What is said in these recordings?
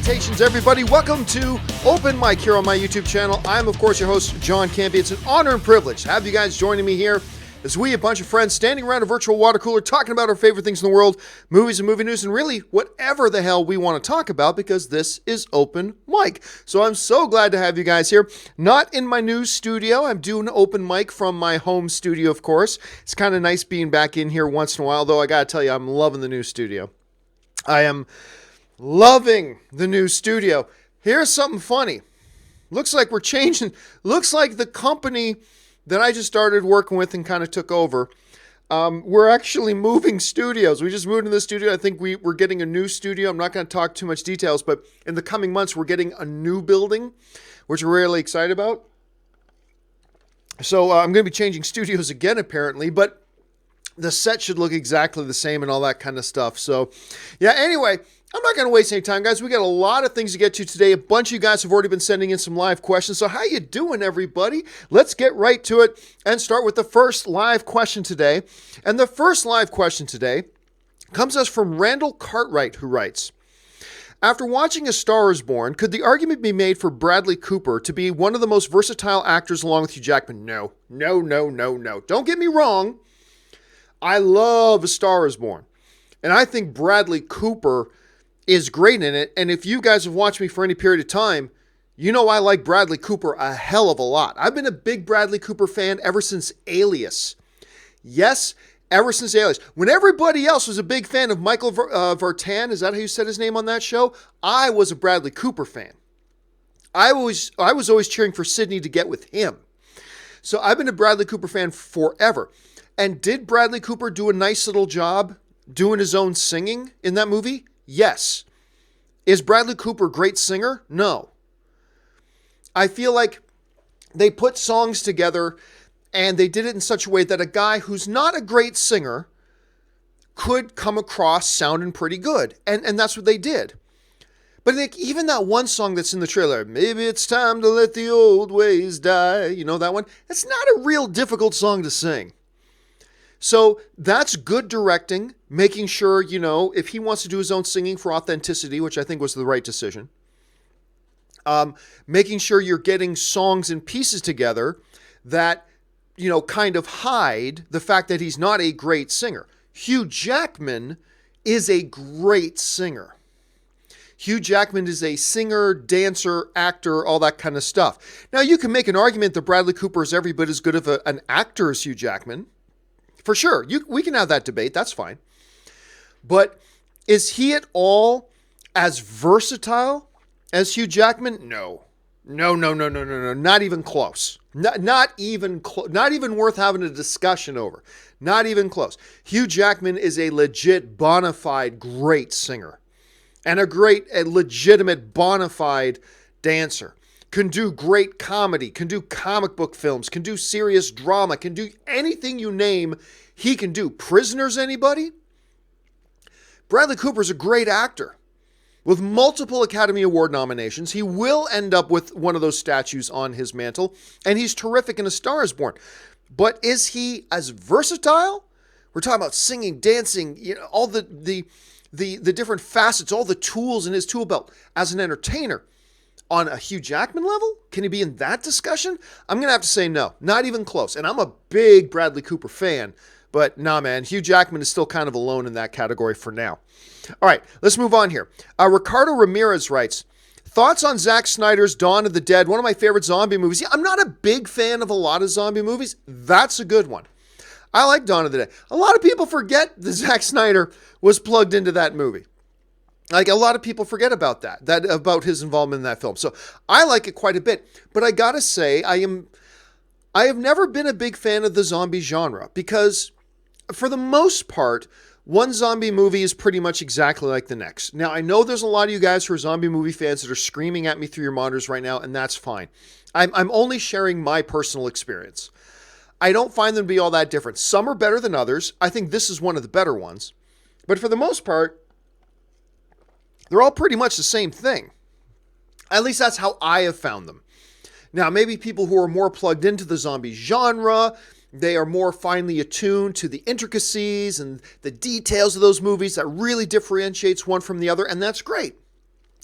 Salutations, everybody. Welcome to Open Mic here on my YouTube channel. I'm, of course, your host, John Campea. It's an honor and privilege to have you guys joining me here as we, a bunch of friends, standing around a virtual water cooler talking about our favorite things in the world, movies and movie news, and really whatever the hell we want to talk about, because this is Open Mic. So I'm so glad to have you guys here. Not in my new studio. I'm doing Open Mic from my home studio, of course. It's kind of nice being back in here once in a while, though I got to tell you, I'm loving the new studio. I am loving the new studio. Here's something funny. Looks like we're changing. Looks like the company that I just started working with and kind of took over, we're actually moving studios. We just moved into the studio. I think we're getting a new studio. I'm not going to talk too much details, but in the coming months, we're getting a new building, which we're really excited about. So I'm going to be changing studios again, apparently, but the set should look exactly the same and all that kind of stuff. So, yeah, anyway, I'm not going to waste any time, guys. We got a lot of things to get to today. A bunch of you guys have already been sending in some live questions. So how you doing, everybody? Let's get right to it and start with the first live question today. And the first live question today comes to us from Randall Cartwright, who writes, after watching A Star is Born, could the argument be made for Bradley Cooper to be one of the most versatile actors along with Hugh Jackman? No. Don't get me wrong. I love A Star is Born. And I think Bradley Cooper is great in it. And if you guys have watched me for any period of time, you know I like Bradley Cooper a hell of a lot. I've been a big Bradley Cooper fan ever since Alias. Yes, ever since Alias. When everybody else was a big fan of Michael Vartan, is that how you said his name on that show? I was a Bradley Cooper fan. I was always cheering for Sidney to get with him. So I've been a Bradley Cooper fan forever. And did Bradley Cooper do a nice little job doing his own singing in that movie? Yes. Is Bradley Cooper a great singer? No. I feel like they put songs together and they did it in such a way that a guy who's not a great singer could come across sounding pretty good. And that's what they did. But like, even that one song that's in the trailer, maybe it's time to let the old ways die. You know that one? It's not a real difficult song to sing. So that's good directing, making sure, if he wants to do his own singing for authenticity, which I think was the right decision, making sure you're getting songs and pieces together that, kind of hide the fact that he's not a great singer. Hugh Jackman is a great singer. Hugh Jackman is a singer, dancer, actor, all that kind of stuff. Now, you can make an argument that Bradley Cooper is every bit as good of an actor as Hugh Jackman. For sure. We can have that debate. That's fine. But is he at all as versatile as Hugh Jackman? No. Not even close. Not even worth having a discussion over. Not even close. Hugh Jackman is a legit, bona fide, great singer. And a legitimate, bona fide dancer. Can do great comedy, can do comic book films, can do serious drama, can do anything you name, he can do. Prisoners, anybody? Bradley Cooper's a great actor with multiple Academy Award nominations. He will end up with one of those statues on his mantle, and he's terrific in A Star is Born. But is he as versatile? We're talking about singing, dancing, all the different facets, all the tools in his tool belt as an entertainer. On a Hugh Jackman level? Can he be in that discussion? I'm going to have to say no. Not even close. And I'm a big Bradley Cooper fan. But nah, man. Hugh Jackman is still kind of alone in that category for now. All right, let's move on here. Ricardo Ramirez writes, thoughts on Zack Snyder's Dawn of the Dead, one of my favorite zombie movies. Yeah, I'm not a big fan of a lot of zombie movies. That's a good one. I like Dawn of the Dead. A lot of people forget that Zack Snyder was plugged into that movie. Like, a lot of people forget about about his involvement in that film. So I like it quite a bit. But I gotta say, I have never been a big fan of the zombie genre because, for the most part, one zombie movie is pretty much exactly like the next. Now, I know there's a lot of you guys who are zombie movie fans that are screaming at me through your monitors right now, and that's fine. I'm only sharing my personal experience. I don't find them to be all that different. Some are better than others. I think this is one of the better ones. But for the most part, they're all pretty much the same thing. At least that's how I have found them. Now, maybe people who are more plugged into the zombie genre, they are more finely attuned to the intricacies and the details of those movies that really differentiates one from the other, and that's great.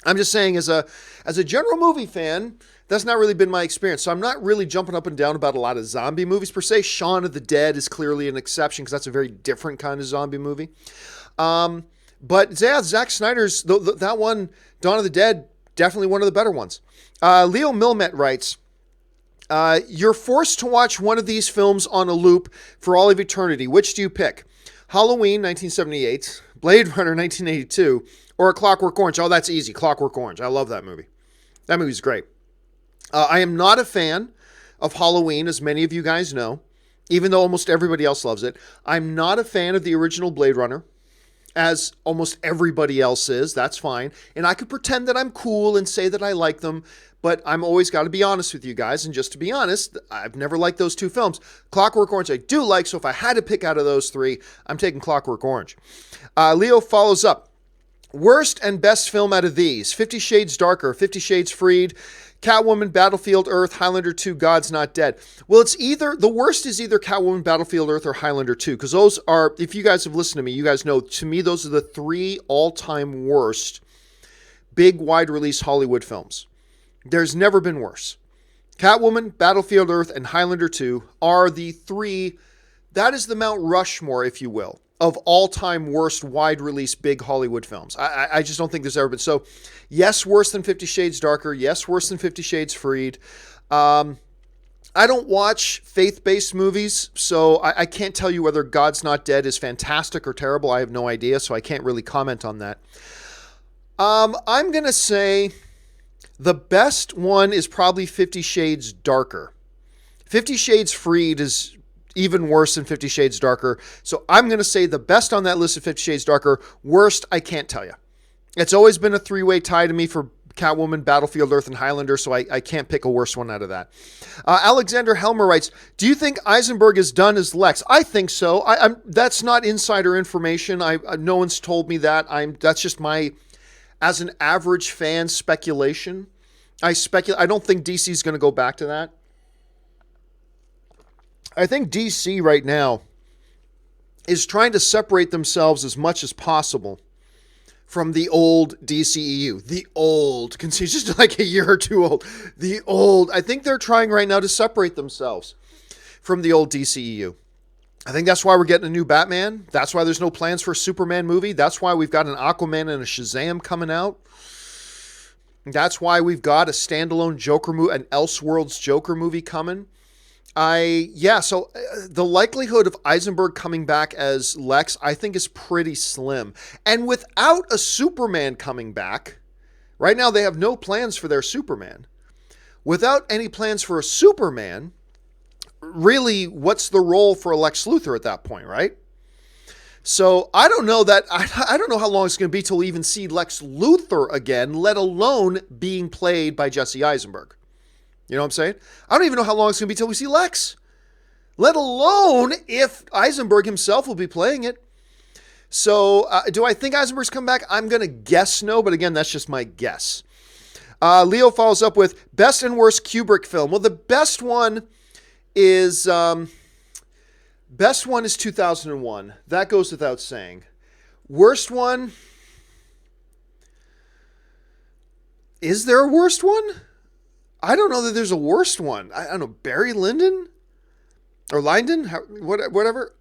I'm just saying, as a general movie fan, that's not really been my experience. So I'm not really jumping up and down about a lot of zombie movies per se. Shaun of the Dead is clearly an exception because that's a very different kind of zombie movie. But yeah, Zack Snyder's that one, Dawn of the Dead, definitely one of the better ones. Leo Milmet writes, you're forced to watch one of these films on a loop for all of eternity. Which do you pick? Halloween 1978, Blade Runner 1982, or A Clockwork Orange? Oh, that's easy. Clockwork Orange. I love that movie. That movie's great. I am not a fan of Halloween, as many of you guys know, even though almost everybody else loves it. I'm not a fan of the original Blade Runner, as almost everybody else is. That's fine. And I could pretend that I'm cool and say that I like them, but I'm always got to be honest with you guys. And just to be honest, I've never liked those two films. Clockwork Orange I do like, so if I had to pick out of those three, I'm taking Clockwork Orange. Leo follows up. Worst and best film out of these: 50 Shades Darker, 50 Shades Freed, Catwoman, Battlefield Earth, Highlander 2, God's Not Dead. Well, it's either, the worst is either Catwoman, Battlefield Earth, or Highlander 2, because those are, if you guys have listened to me, you guys know, to me, those are the three all-time worst big, wide-release Hollywood films. There's never been worse. Catwoman, Battlefield Earth, and Highlander 2 are the three, that is the Mount Rushmore, if you will, of all-time worst wide-release big Hollywood films. I just don't think there's ever been. So, yes, worse than 50 Shades Darker. Yes, worse than 50 Shades Freed. I don't watch faith-based movies, so I can't tell you whether God's Not Dead is fantastic or terrible. I have no idea, so I can't really comment on that. I'm going to say the best one is probably 50 Shades Darker. 50 Shades Freed is even worse than 50 Shades Darker. So I'm going to say the best on that list of 50 Shades Darker. Worst, I can't tell you. It's always been a three-way tie to me for Catwoman, Battlefield Earth, and Highlander, so I can't pick a worse one out of that. Alexander Helmer writes, do you think Eisenberg is done as Lex? I think so. That's not insider information. No one's told me that. That's just my, as an average fan, speculation. I don't think DC's going to go back to that. I think DC right now is trying to separate themselves as much as possible from the old DCEU. The old, it's just like a year or two old. The old, I think they're trying right now to separate themselves from the old DCEU. I think that's why we're getting a new Batman. That's why there's no plans for a Superman movie. That's why we've got an Aquaman and a Shazam coming out. That's why we've got a standalone Joker movie, an Elseworlds Joker movie coming. So the likelihood of Eisenberg coming back as Lex, I think, is pretty slim. And without a Superman coming back, right now they have no plans for their Superman. Without any plans for a Superman, really, what's the role for Lex Luthor at that point, right? So I don't know I don't know how long it's going to be till we even see Lex Luthor again, let alone being played by Jesse Eisenberg. You know what I'm saying? I don't even know how long it's going to be till we see Lex, let alone if Eisenberg himself will be playing it. So do I think Eisenberg's come back? I'm going to guess no, but again, that's just my guess. Leo follows up with best and worst Kubrick film. Well, the best one is 2001. That goes without saying. Worst one? Is there a worst one? I don't know that there's a worst one. I don't know. Barry Lyndon? Or Lyndon? Whatever.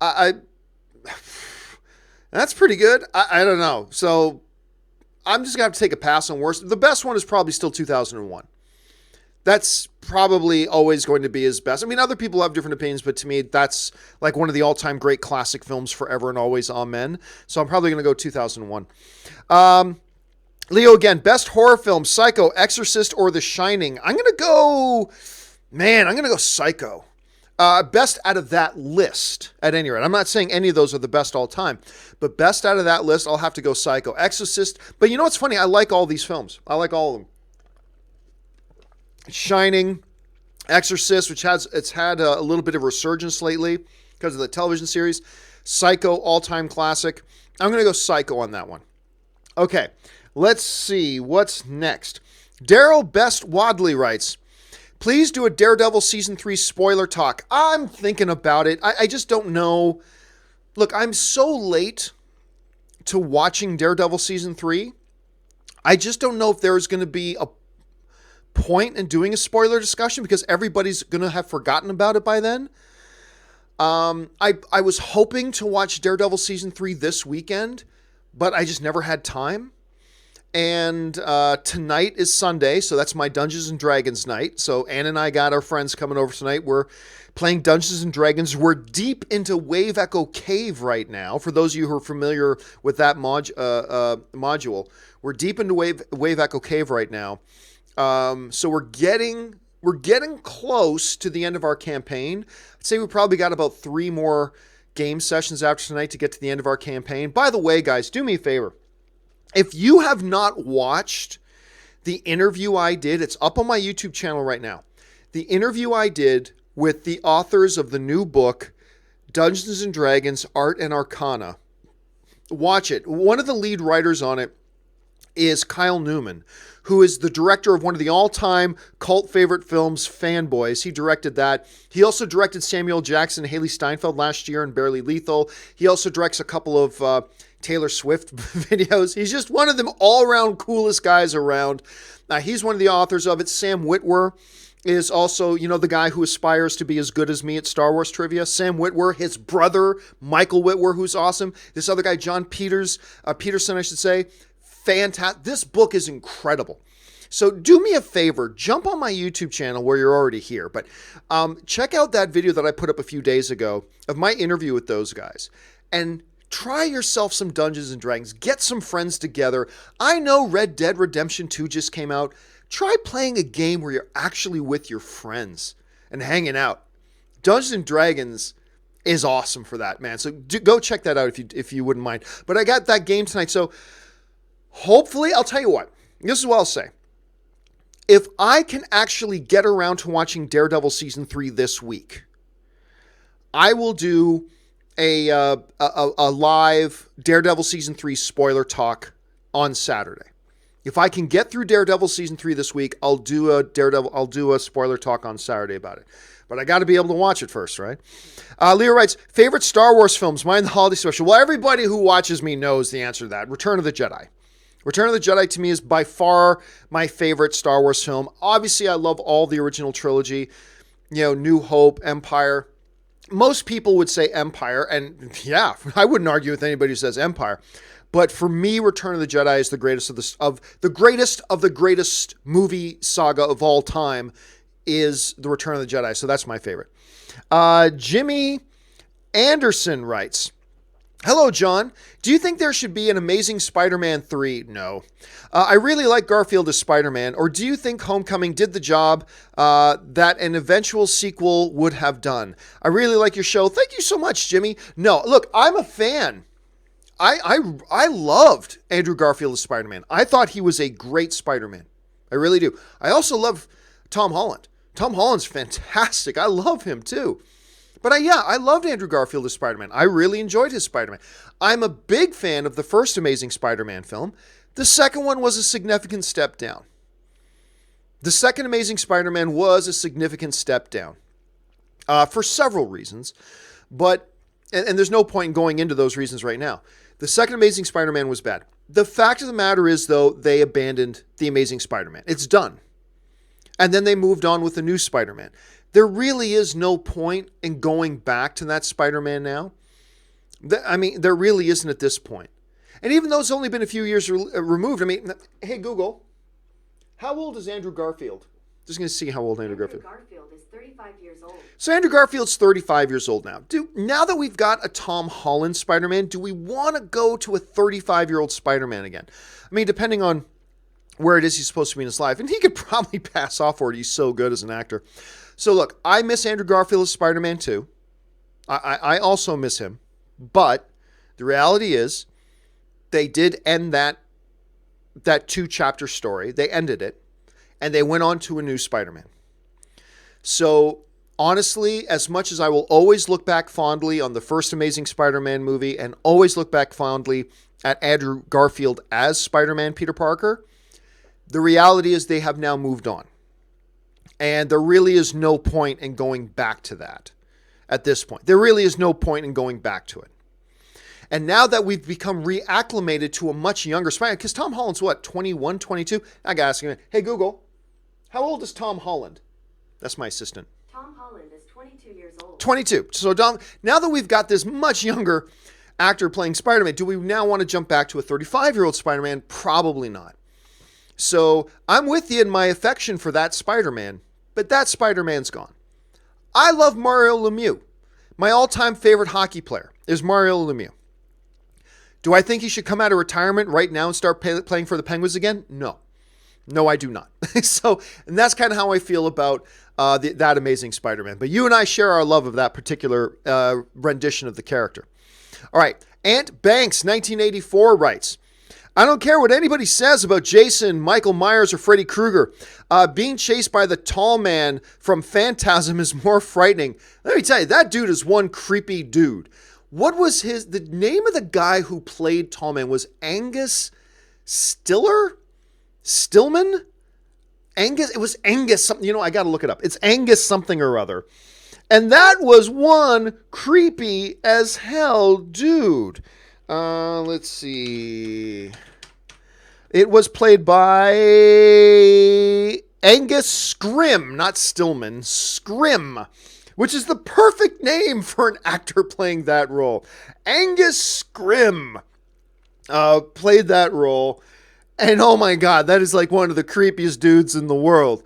That's pretty good. I don't know. So I'm just going to have to take a pass on worst. The best one is probably still 2001. That's probably always going to be his best. I mean, other people have different opinions, but to me, that's like one of the all-time great classic films, forever and always, amen. So I'm probably going to go 2001. Leo again, best horror film, Psycho, Exorcist, or The Shining. I'm going to go Psycho. Best out of that list, at any rate. I'm not saying any of those are the best all time, but best out of that list, I'll have to go Psycho. Exorcist, but you know what's funny? I like all these films. I like all of them. Shining, Exorcist, which it's had a little bit of resurgence lately because of the television series. Psycho, all-time classic. I'm going to go Psycho on that one. Okay, let's see what's next. Daryl Best Wadley writes, please do a Daredevil Season 3 spoiler talk. I'm thinking about it. I just don't know. Look, I'm so late to watching Daredevil Season 3. I just don't know if there's going to be a point in doing a spoiler discussion because everybody's going to have forgotten about it by then. I was hoping to watch Daredevil season 3 this weekend, but I just never had time. And tonight is Sunday, so that's my Dungeons and Dragons night. So Ann and I got our friends coming over tonight. We're playing Dungeons and Dragons. We're deep into Wave Echo Cave right now. For those of you who are familiar with that module, we're deep into Wave Echo Cave right now. So we're getting close to the end of our campaign. I'd say we probably got about 3 more game sessions after tonight to get to the end of our campaign. By the way, guys, do me a favor. If you have not watched the interview I did, it's up on my YouTube channel right now. The interview I did with the authors of the new book, Dungeons and Dragons, Art and Arcana. Watch it. One of the lead writers on it is Kyle Newman, who is the director of one of the all-time cult favorite films, Fanboys. He directed that. He also directed Samuel Jackson and Haley Steinfeld last year in Barely Lethal. He also directs a couple of Taylor Swift videos. He's just one of them all-around coolest guys around. He's one of the authors of it. Sam Witwer is also, the guy who aspires to be as good as me at Star Wars trivia. Sam Witwer, his brother, Michael Witwer, who's awesome. This other guy, John Peterson, I should say. Fantastic. This book is incredible. So do me a favor, jump on my YouTube channel where you're already here, but check out that video that I put up a few days ago of my interview with those guys and try yourself some Dungeons and Dragons. Get some friends together. I know Red Dead Redemption 2 just came out. Try playing a game where you're actually with your friends and hanging out. Dungeons and Dragons is awesome for that, man. So go check that out if you wouldn't mind. But I got that game tonight, so hopefully, I'll tell you what. This is what I'll say. If I can actually get around to watching Daredevil season 3 this week, I will do a live Daredevil season 3 spoiler talk on Saturday. If I can get through Daredevil season 3 this week, I'll do a spoiler talk on Saturday about it. But I got to be able to watch it first, right? Leo writes, favorite Star Wars films, mine the holiday special. Well, everybody who watches me knows the answer to that. Return of the Jedi. Return of the Jedi to me is by far my favorite Star Wars film. Obviously, I love all the original trilogy, New Hope, Empire. Most people would say Empire, and yeah, I wouldn't argue with anybody who says Empire. But for me, Return of the Jedi is the greatest of the greatest movie saga of all time is the Return of the Jedi. So that's my favorite. Jimmy Anderson writes, hello, John. Do you think there should be an Amazing Spider-Man 3? No. I really like Garfield as Spider-Man. Or do you think Homecoming did the job that an eventual sequel would have done? I really like your show. Thank you so much, Jimmy. No, look, I'm a fan. I loved Andrew Garfield as Spider-Man. I thought he was a great Spider-Man. I really do. I also love Tom Holland. Tom Holland's fantastic. I love him too. But I loved Andrew Garfield as Spider-Man. I really enjoyed his Spider-Man. I'm a big fan of the first Amazing Spider-Man film. The second one was a significant step down. The second Amazing Spider-Man was a significant step down for several reasons. But, and there's no point in going into those reasons right now. The second Amazing Spider-Man was bad. The fact of the matter is, though, they abandoned the Amazing Spider-Man. It's done. And then they moved on with the new Spider-Man. There really is no point in going back to that Spider-Man now. There really isn't at this point. And even though it's only been a few years removed, hey, Google, how old is Andrew Garfield? Just going to see how old Andrew Garfield is 35 years old. So Andrew Garfield's 35 years old now. Now that we've got a Tom Holland Spider-Man, do we want to go to a 35-year-old Spider-Man again? Depending on where it is he's supposed to be in his life. And he could probably pass off for it. He's so good as an actor. So look, I miss Andrew Garfield as Spider-Man too. I also miss him. But the reality is they did end that 2-chapter story. They ended it. And they went on to a new Spider-Man. So honestly, as much as I will always look back fondly on the first Amazing Spider-Man movie and always look back fondly at Andrew Garfield as Spider-Man Peter Parker, the reality is they have now moved on. And there really is no point in going back to that at this point. There really is no point in going back to it. And now that we've become reacclimated to a much younger Spider-Man, because Tom Holland's what, 21, 22? I got to ask him, hey, Google, how old is Tom Holland? That's my assistant. Tom Holland is 22 years old. 22. So now that we've got this much younger actor playing Spider-Man, do we now want to jump back to a 35-year-old Spider-Man? Probably not. So I'm with you in my affection for that Spider-Man, but that Spider-Man's gone. I love Mario Lemieux. My all-time favorite hockey player is Mario Lemieux. Do I think he should come out of retirement right now and start playing for the Penguins again? No. No, I do not. And that's kind of how I feel about that Amazing Spider-Man. But you and I share our love of that particular rendition of the character. All right. Ant Banks, 1984, writes, I don't care what anybody says about Jason, Michael Myers, or Freddy Krueger. Being chased by the tall man from Phantasm is more frightening. Let me tell you, that dude is one creepy dude. What was the name of the guy who played Tall Man was Angus Stillman? It was Angus something. I got to look it up. It's Angus something or other. And that was one creepy as hell dude. Let's see. It was played by Angus Scrim, not Stillman, Scrim, which is the perfect name for an actor playing that role. Angus Scrim played that role. And oh my God, that is like one of the creepiest dudes in the world.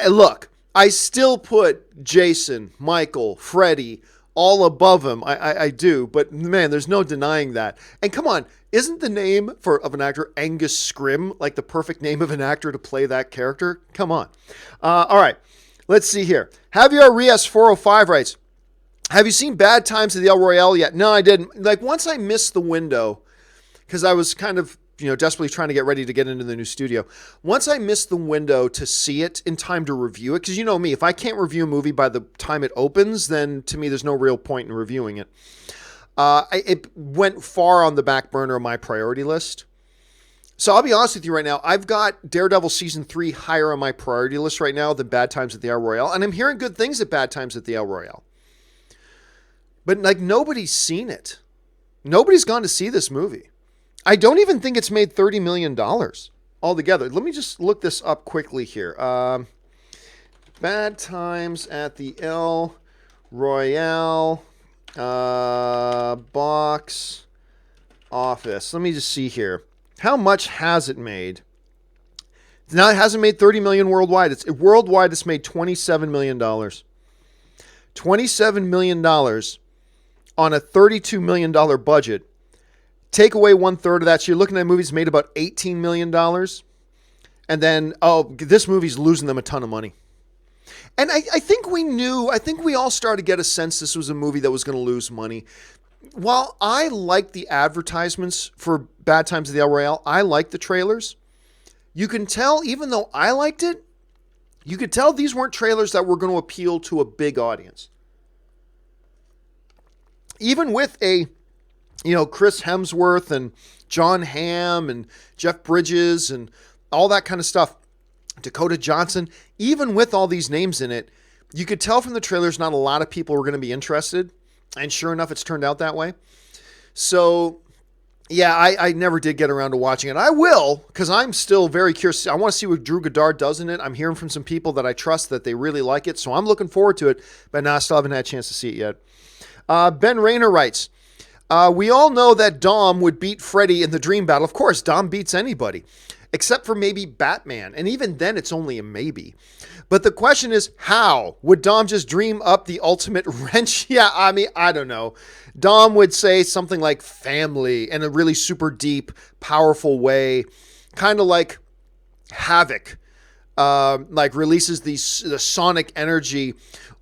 Look, I still put Jason, Michael, Freddy all above him. I do, but man, there's no denying that. And come on, isn't the name of an actor Angus Scrim like the perfect name of an actor to play that character? Come on. All right, let's see here. Javier Rios 405 writes, have you seen Bad Times at the El Royale yet? No, I didn't. Like once I missed the window, because I was kind of desperately trying to get ready to get into the new studio. Once I missed the window to see it in time to review it, because you know me, if I can't review a movie by the time it opens, then to me there's no real point in reviewing it. It went far on the back burner of my priority list. So I'll be honest with you right now, I've got Daredevil Season 3 higher on my priority list right now than Bad Times at the El Royale, and I'm hearing good things at Bad Times at the El Royale. But like nobody's seen it. Nobody's gone to see this movie. I don't even think it's made $30 million altogether. Let me just look this up quickly here. Bad Times at the El Royale box office. Let me just see here. How much has it made? Now it hasn't made $30 million worldwide. Worldwide, it's made $27 million. $27 million on a $32 million budget. Take away 1/3 of that. So you're looking at movies made about $18 million. And then, this movie's losing them a ton of money. And I think we all started to get a sense this was a movie that was going to lose money. While I liked the advertisements for Bad Times at the El Royale, I liked the trailers. You can tell, even though I liked it, you could tell these weren't trailers that were going to appeal to a big audience. Even with Chris Hemsworth and John Hamm and Jeff Bridges and all that kind of stuff, Dakota Johnson, even with all these names in it, you could tell from the trailers not a lot of people were going to be interested. And sure enough, it's turned out that way. So, yeah, I never did get around to watching it. I will, because I'm still very curious. I want to see what Drew Goddard does in it. I'm hearing from some people that I trust that they really like it. So I'm looking forward to it. But no, I still haven't had a chance to see it yet. Ben Rayner writes, we all know that Dom would beat Freddy in the dream battle. Of course, Dom beats anybody, except for maybe Batman. And even then, it's only a maybe. But the question is, how? Would Dom just dream up the ultimate wrench? Yeah, I mean, I don't know. Dom would say something like family in a really super deep, powerful way. Kind of like Havoc, like releases the sonic energy,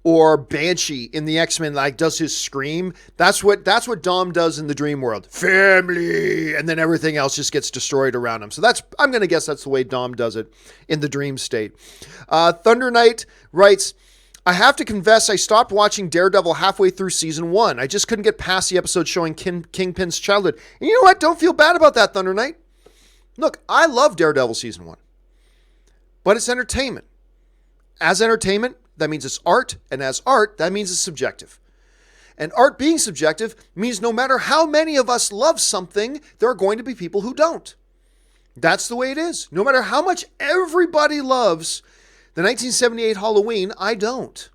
or Banshee in the X-Men, like does his scream. That's what Dom does in the dream world. Family, and then everything else just gets destroyed around him. So I'm going to guess that's the way Dom does it in the dream state. Thunder Knight writes, I have to confess I stopped watching Daredevil halfway through season 1. I just couldn't get past the episode showing Kingpin's childhood. And you know what? Don't feel bad about that, Thunder Knight. Look, I love Daredevil season 1. But it's entertainment. As entertainment, that means it's art, and as art, that means it's subjective. And art being subjective means no matter how many of us love something, there are going to be people who don't. That's the way it is. No matter how much everybody loves the 1978 Halloween, I don't.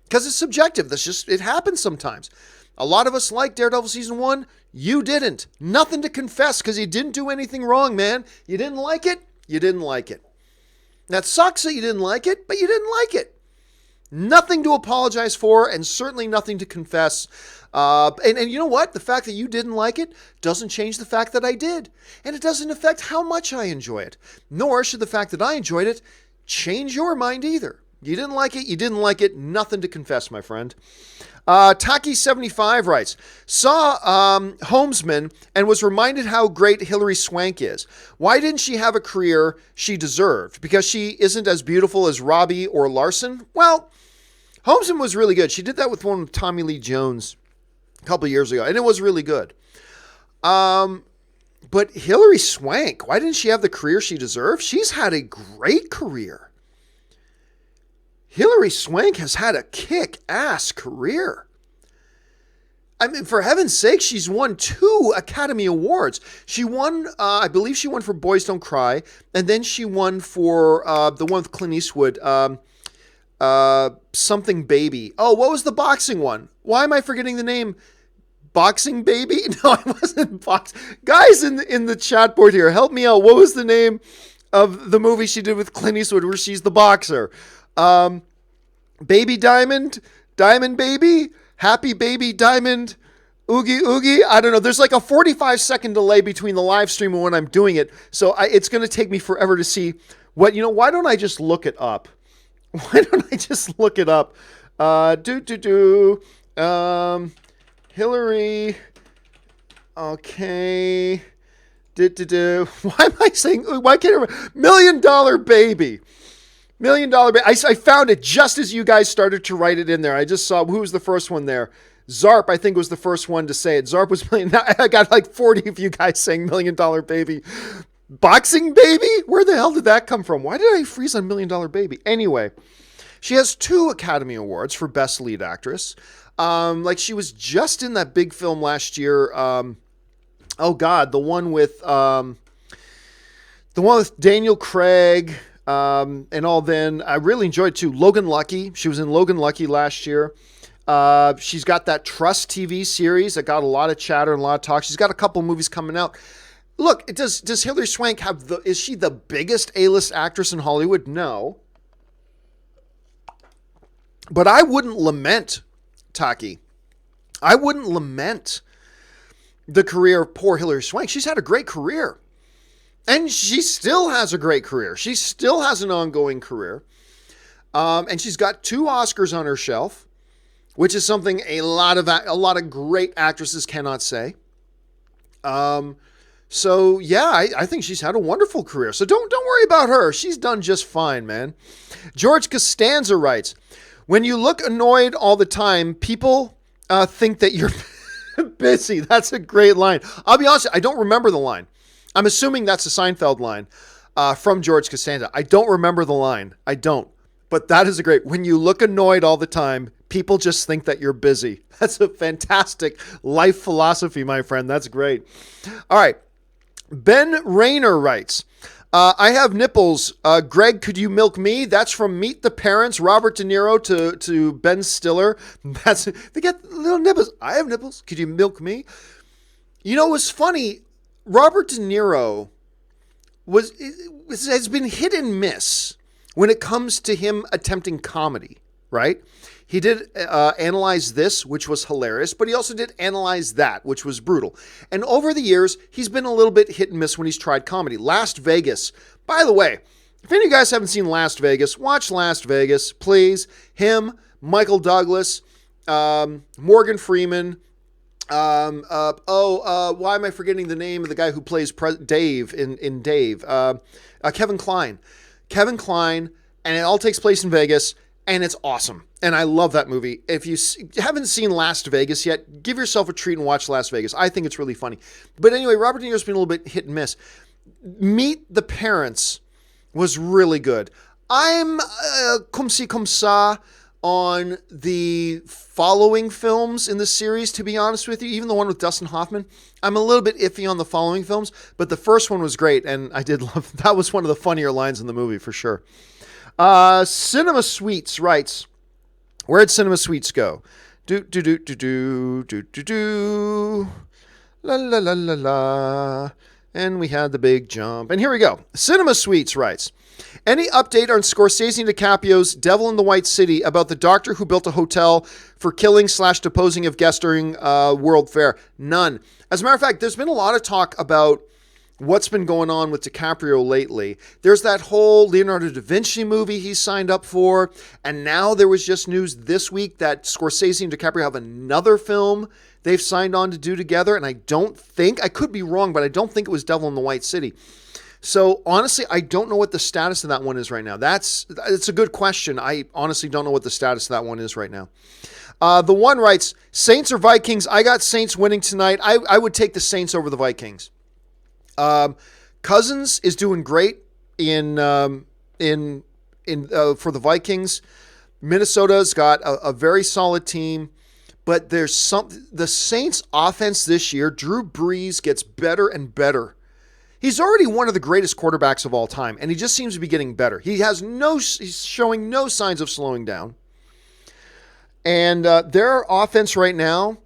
Because it's subjective. It happens sometimes. A lot of us like Daredevil Season 1. You didn't. Nothing to confess because you didn't do anything wrong, man. You didn't like it. You didn't like it. That sucks that you didn't like it, but you didn't like it. Nothing to apologize for and certainly nothing to confess. And you know what? The fact that you didn't like it doesn't change the fact that I did. And it doesn't affect how much I enjoy it. Nor should the fact that I enjoyed it change your mind either. You didn't like it. You didn't like it. Nothing to confess, my friend. Taki75 writes, saw Homesman and was reminded how great Hilary Swank is. Why didn't she have a career she deserved? Because she isn't as beautiful as Robbie or Larson? Well, Homesman was really good. She did that with one with Tommy Lee Jones a couple years ago, and it was really good. But Hilary Swank, why didn't she have the career she deserved? She's had a great career. Hilary Swank has had a kick-ass career. I mean, for heaven's sake, she's won 2 Academy Awards. She won, I believe she won for Boys Don't Cry, and then she won for the one with Clint Eastwood, something Baby. Oh, what was the boxing one? Why am I forgetting the name? Boxing Baby? No, it wasn't boxing. Guys in the chat board here, help me out. What was the name of the movie she did with Clint Eastwood where she's the boxer? Baby Diamond? Diamond Baby? Happy Baby Diamond? Oogie Oogie? I don't know. There's like a 45-second delay between the live stream and when I'm doing it. So it's going to take me forever to see why don't I just look it up? Why don't I just look it up? Hillary. Okay. Why am I saying, why can't I remember? $1 Million Baby. $1 Million Baby. I found it just as you guys started to write it in there. I just saw who was the first one there. Zarp, I think, was the first one to say it. Zarp was million. I got like 40 of you guys saying $1 Million Baby. Boxing Baby? Where the hell did that come from? Why did I freeze on $1 Million Baby? Anyway, she has 2 Academy Awards for Best Lead Actress. Like she was just in that big film last year. Oh God, the one with Daniel Craig, and all. Then I really enjoyed too. Logan Lucky. She was in Logan Lucky last year. She's got that Trust TV series that got a lot of chatter and a lot of talk. She's got a couple movies coming out. Look, does Hilary Swank is she the biggest A-list actress in Hollywood? No. But I wouldn't lament, Taki. I wouldn't lament the career of poor Hilary Swank. She's had a great career. And she still has a great career. She still has an ongoing career. And she's got 2 Oscars on her shelf, which is something a lot of great actresses cannot say. So yeah, I think she's had a wonderful career. So don't worry about her. She's done just fine, man. George Costanza writes, when you look annoyed all the time, people think that you're busy. That's a great line. I'll be honest, I don't remember the line. I'm assuming that's a Seinfeld line from George Costanza. I don't remember the line. I don't. But that is a great, when you look annoyed all the time, people just think that you're busy. That's a fantastic life philosophy, my friend. That's great. All right. Ben Rayner writes, I have nipples. Greg, could you milk me? That's from Meet the Parents, Robert De Niro to Ben Stiller. They got little nipples. I have nipples. Could you milk me? You know, it was funny. Robert De Niro has been hit and miss when it comes to him attempting comedy, right? He did Analyze This, which was hilarious, but he also did Analyze That, which was brutal. And over the years, he's been a little bit hit and miss when he's tried comedy. Last Vegas. By the way, if any of you guys haven't seen Last Vegas, watch Last Vegas, please. Him, Michael Douglas, Morgan Freeman. Why am I forgetting the name of the guy who plays Dave in Dave? Kevin Kline. Kevin Kline, and it all takes place in Vegas, and it's awesome. And I love that movie. If you haven't seen Last Vegas yet, give yourself a treat and watch Last Vegas. I think it's really funny. But anyway, Robert De Niro's been a little bit hit and miss. Meet the Parents was really good. I'm comme ci comme ça on the following films in the series, to be honest with you. Even the one with Dustin Hoffman, I'm a little bit iffy on the following films, but the first one was great, and I did love, that was one of the funnier lines in the movie for sure. Cinema Sweets writes, where'd Cinema Sweets go? Do do do do do do do do. La la la la la. And we had the big jump. And here we go. Cinema Sweets writes, any update on Scorsese and DiCaprio's Devil in the White City about the doctor who built a hotel for killing / deposing of guests during World Fair? None. As a matter of fact, there's been a lot of talk about what's been going on with DiCaprio lately. There's that whole Leonardo da Vinci movie he signed up for. And now there was just news this week that Scorsese and DiCaprio have another film they've signed on to do together. And I could be wrong, but I don't think it was Devil in the White City. So honestly, I don't know what the status of that one is right now. It's a good question. I honestly don't know what the status of that one is right now. The one writes, Saints or Vikings? I got Saints winning tonight. I would take the Saints over the Vikings. Cousins is doing great in for the Vikings. Minnesota's got a very solid team, but the Saints offense this year, Drew Brees gets better and better. He's already one of the greatest quarterbacks of all time, and he just seems to be getting better. He's showing no signs of slowing down. And their offense right now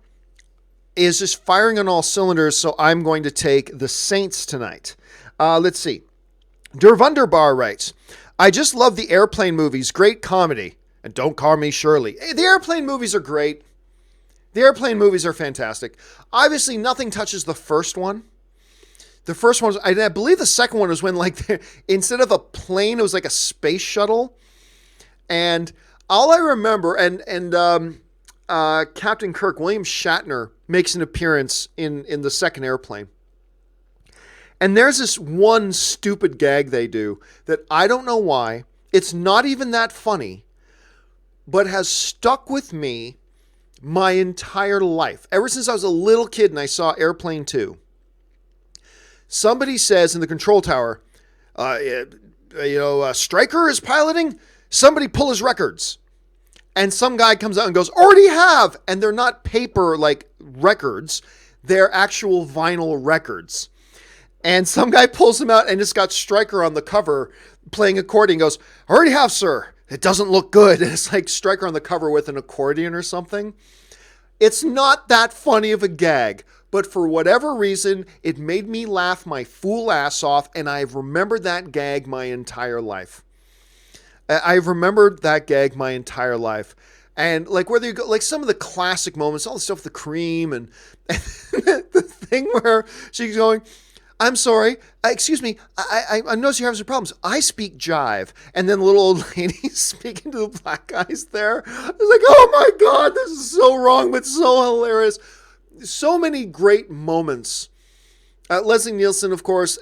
is just firing on all cylinders, so I'm going to take the Saints tonight. Let's see. Der Wunderbar writes, I just love the Airplane movies. Great comedy. And don't call me Shirley. Hey, the Airplane movies are great. The Airplane movies are fantastic. Obviously, nothing touches the first one. The first one was, I believe the second one was when, like, instead of a plane, it was like a space shuttle. And all I remember, Captain Kirk, William Shatner, makes an appearance in the second Airplane. And there's this one stupid gag they do that I don't know why. It's not even that funny, but has stuck with me my entire life. Ever since I was a little kid and I saw Airplane 2. Somebody says in the control tower, Stryker is piloting. Somebody pull his records. And some guy comes out and goes, already have. And they're not paper like records. They're actual vinyl records. And some guy pulls them out and it's got Stryker on the cover playing accordion. Goes, already have, sir. It doesn't look good. And it's like Stryker on the cover with an accordion or something. It's not that funny of a gag. But for whatever reason, it made me laugh my fool ass off, and I've remembered that gag my entire life. I've remembered that gag my entire life. And like whether you go, like some of the classic moments, all the stuff with the cream and the thing where she's going, I'm sorry, excuse me, I notice you're having some problems. I speak jive. And then the little old lady speaking to the black guys there. I was like, oh my God, this is so wrong, but so hilarious. So many great moments. Leslie Nielsen, of course,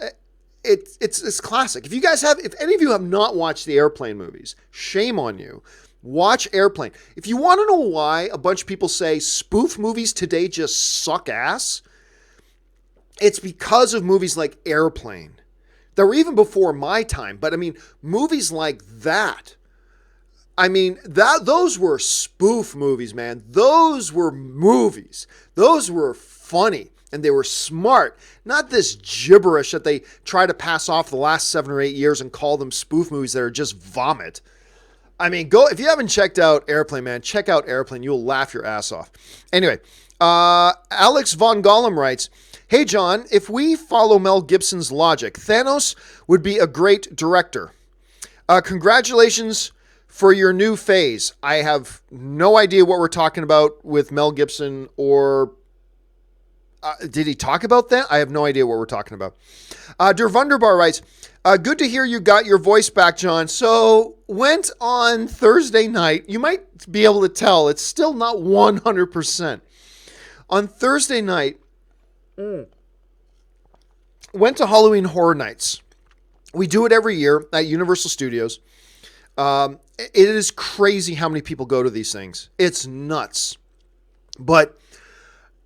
it's classic. If any of you have not watched the Airplane movies, shame on you. Watch Airplane. If you want to know why a bunch of people say spoof movies today just suck ass, it's because of movies like Airplane. That were even before my time, but I mean, movies like that. I mean, those were spoof movies, man. Those were movies. Those were funny, and they were smart. Not this gibberish that they try to pass off the last 7 or 8 years and call them spoof movies that are just vomit. I mean, if you haven't checked out Airplane, man, check out Airplane. You'll laugh your ass off. Anyway, Alex Von Gollum writes, hey, John, if we follow Mel Gibson's logic, Thanos would be a great director. Congratulations for your new phase. I have no idea what we're talking about with Mel Gibson, or did he talk about that? I have no idea what we're talking about. Der Wunderbar writes, good to hear you got your voice back, John. So went on Thursday night. You might be able to tell it's still not 100%. On Thursday night, went to Halloween Horror Nights. We do it every year at Universal Studios. It is crazy how many people go to these things. It's nuts. But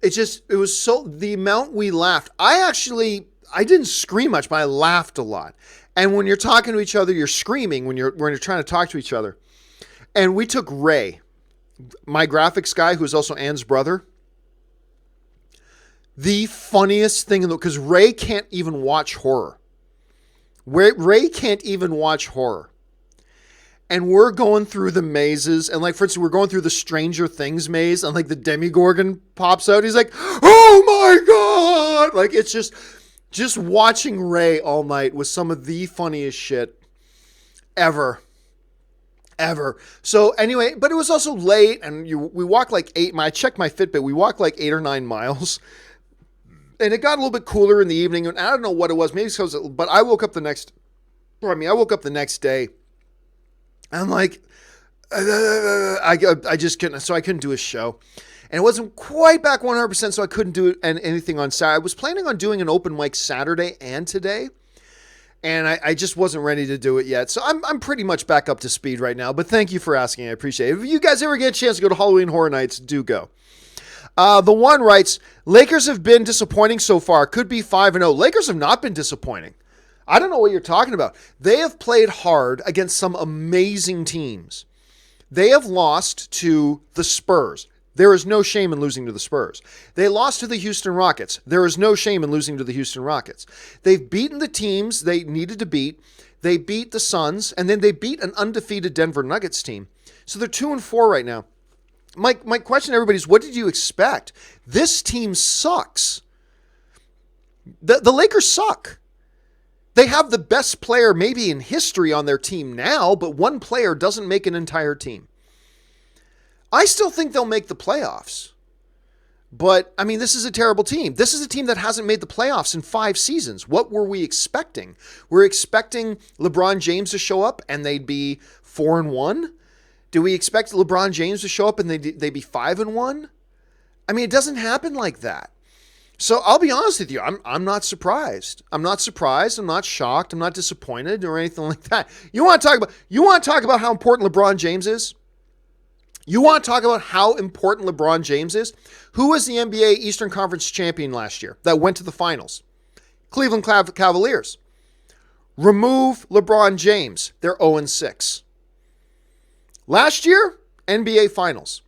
it was so, the amount we laughed. I didn't scream much, but I laughed a lot. And when you're talking to each other, you're screaming when you're trying to talk to each other. And we took Ray, my graphics guy, who's also Ann's brother. The funniest thing in the, because Ray can't even watch horror. Ray can't even watch horror. And we're going through the mazes, and like, for instance, we're going through the Stranger Things maze, and like the Demogorgon pops out. He's like, "Oh my God!" Like, it's just watching Ray all night was some of the funniest shit ever. So anyway, but it was also late, and we walked like I checked my Fitbit. We walked like 8 or 9 miles, and it got a little bit cooler in the evening. And I don't know what it was, maybe it's because, but I woke up the next day. I'm like, I just couldn't, so I couldn't do a show. And it wasn't quite back 100%, so I couldn't do anything on Saturday. I was planning on doing an open mic Saturday and today, and I just wasn't ready to do it yet. So I'm pretty much back up to speed right now, but thank you for asking. I appreciate it. If you guys ever get a chance to go to Halloween Horror Nights, do go. The one writes, Lakers have been disappointing so far. Could be 5-0. Lakers have not been disappointing. I don't know what you're talking about. They have played hard against some amazing teams. They have lost to the Spurs. There is no shame in losing to the Spurs. They lost to the Houston Rockets. There is no shame in losing to the Houston Rockets. They've beaten the teams they needed to beat. They beat the Suns, and then they beat an undefeated Denver Nuggets team. So they're 2-4 right now. My question to everybody is, what did you expect? This team sucks. The Lakers suck. They have the best player maybe in history on their team now, but one player doesn't make an entire team. I still think they'll make the playoffs. But, I mean, this is a terrible team. This is a team that hasn't made the playoffs in 5 seasons. What were we expecting? We're expecting LeBron James to show up and they'd be 4-1? Do we expect LeBron James to show up and they'd be 5-1? I mean, it doesn't happen like that. So I'll be honest with you, I'm not surprised. I'm not surprised. I'm not shocked. I'm not disappointed or anything like that. You want to talk about how important LeBron James is? You want to talk about how important LeBron James is? Who was the NBA Eastern Conference champion last year that went to the finals? Cleveland Cavaliers. Remove LeBron James. They're 0-6. Last year, NBA Finals.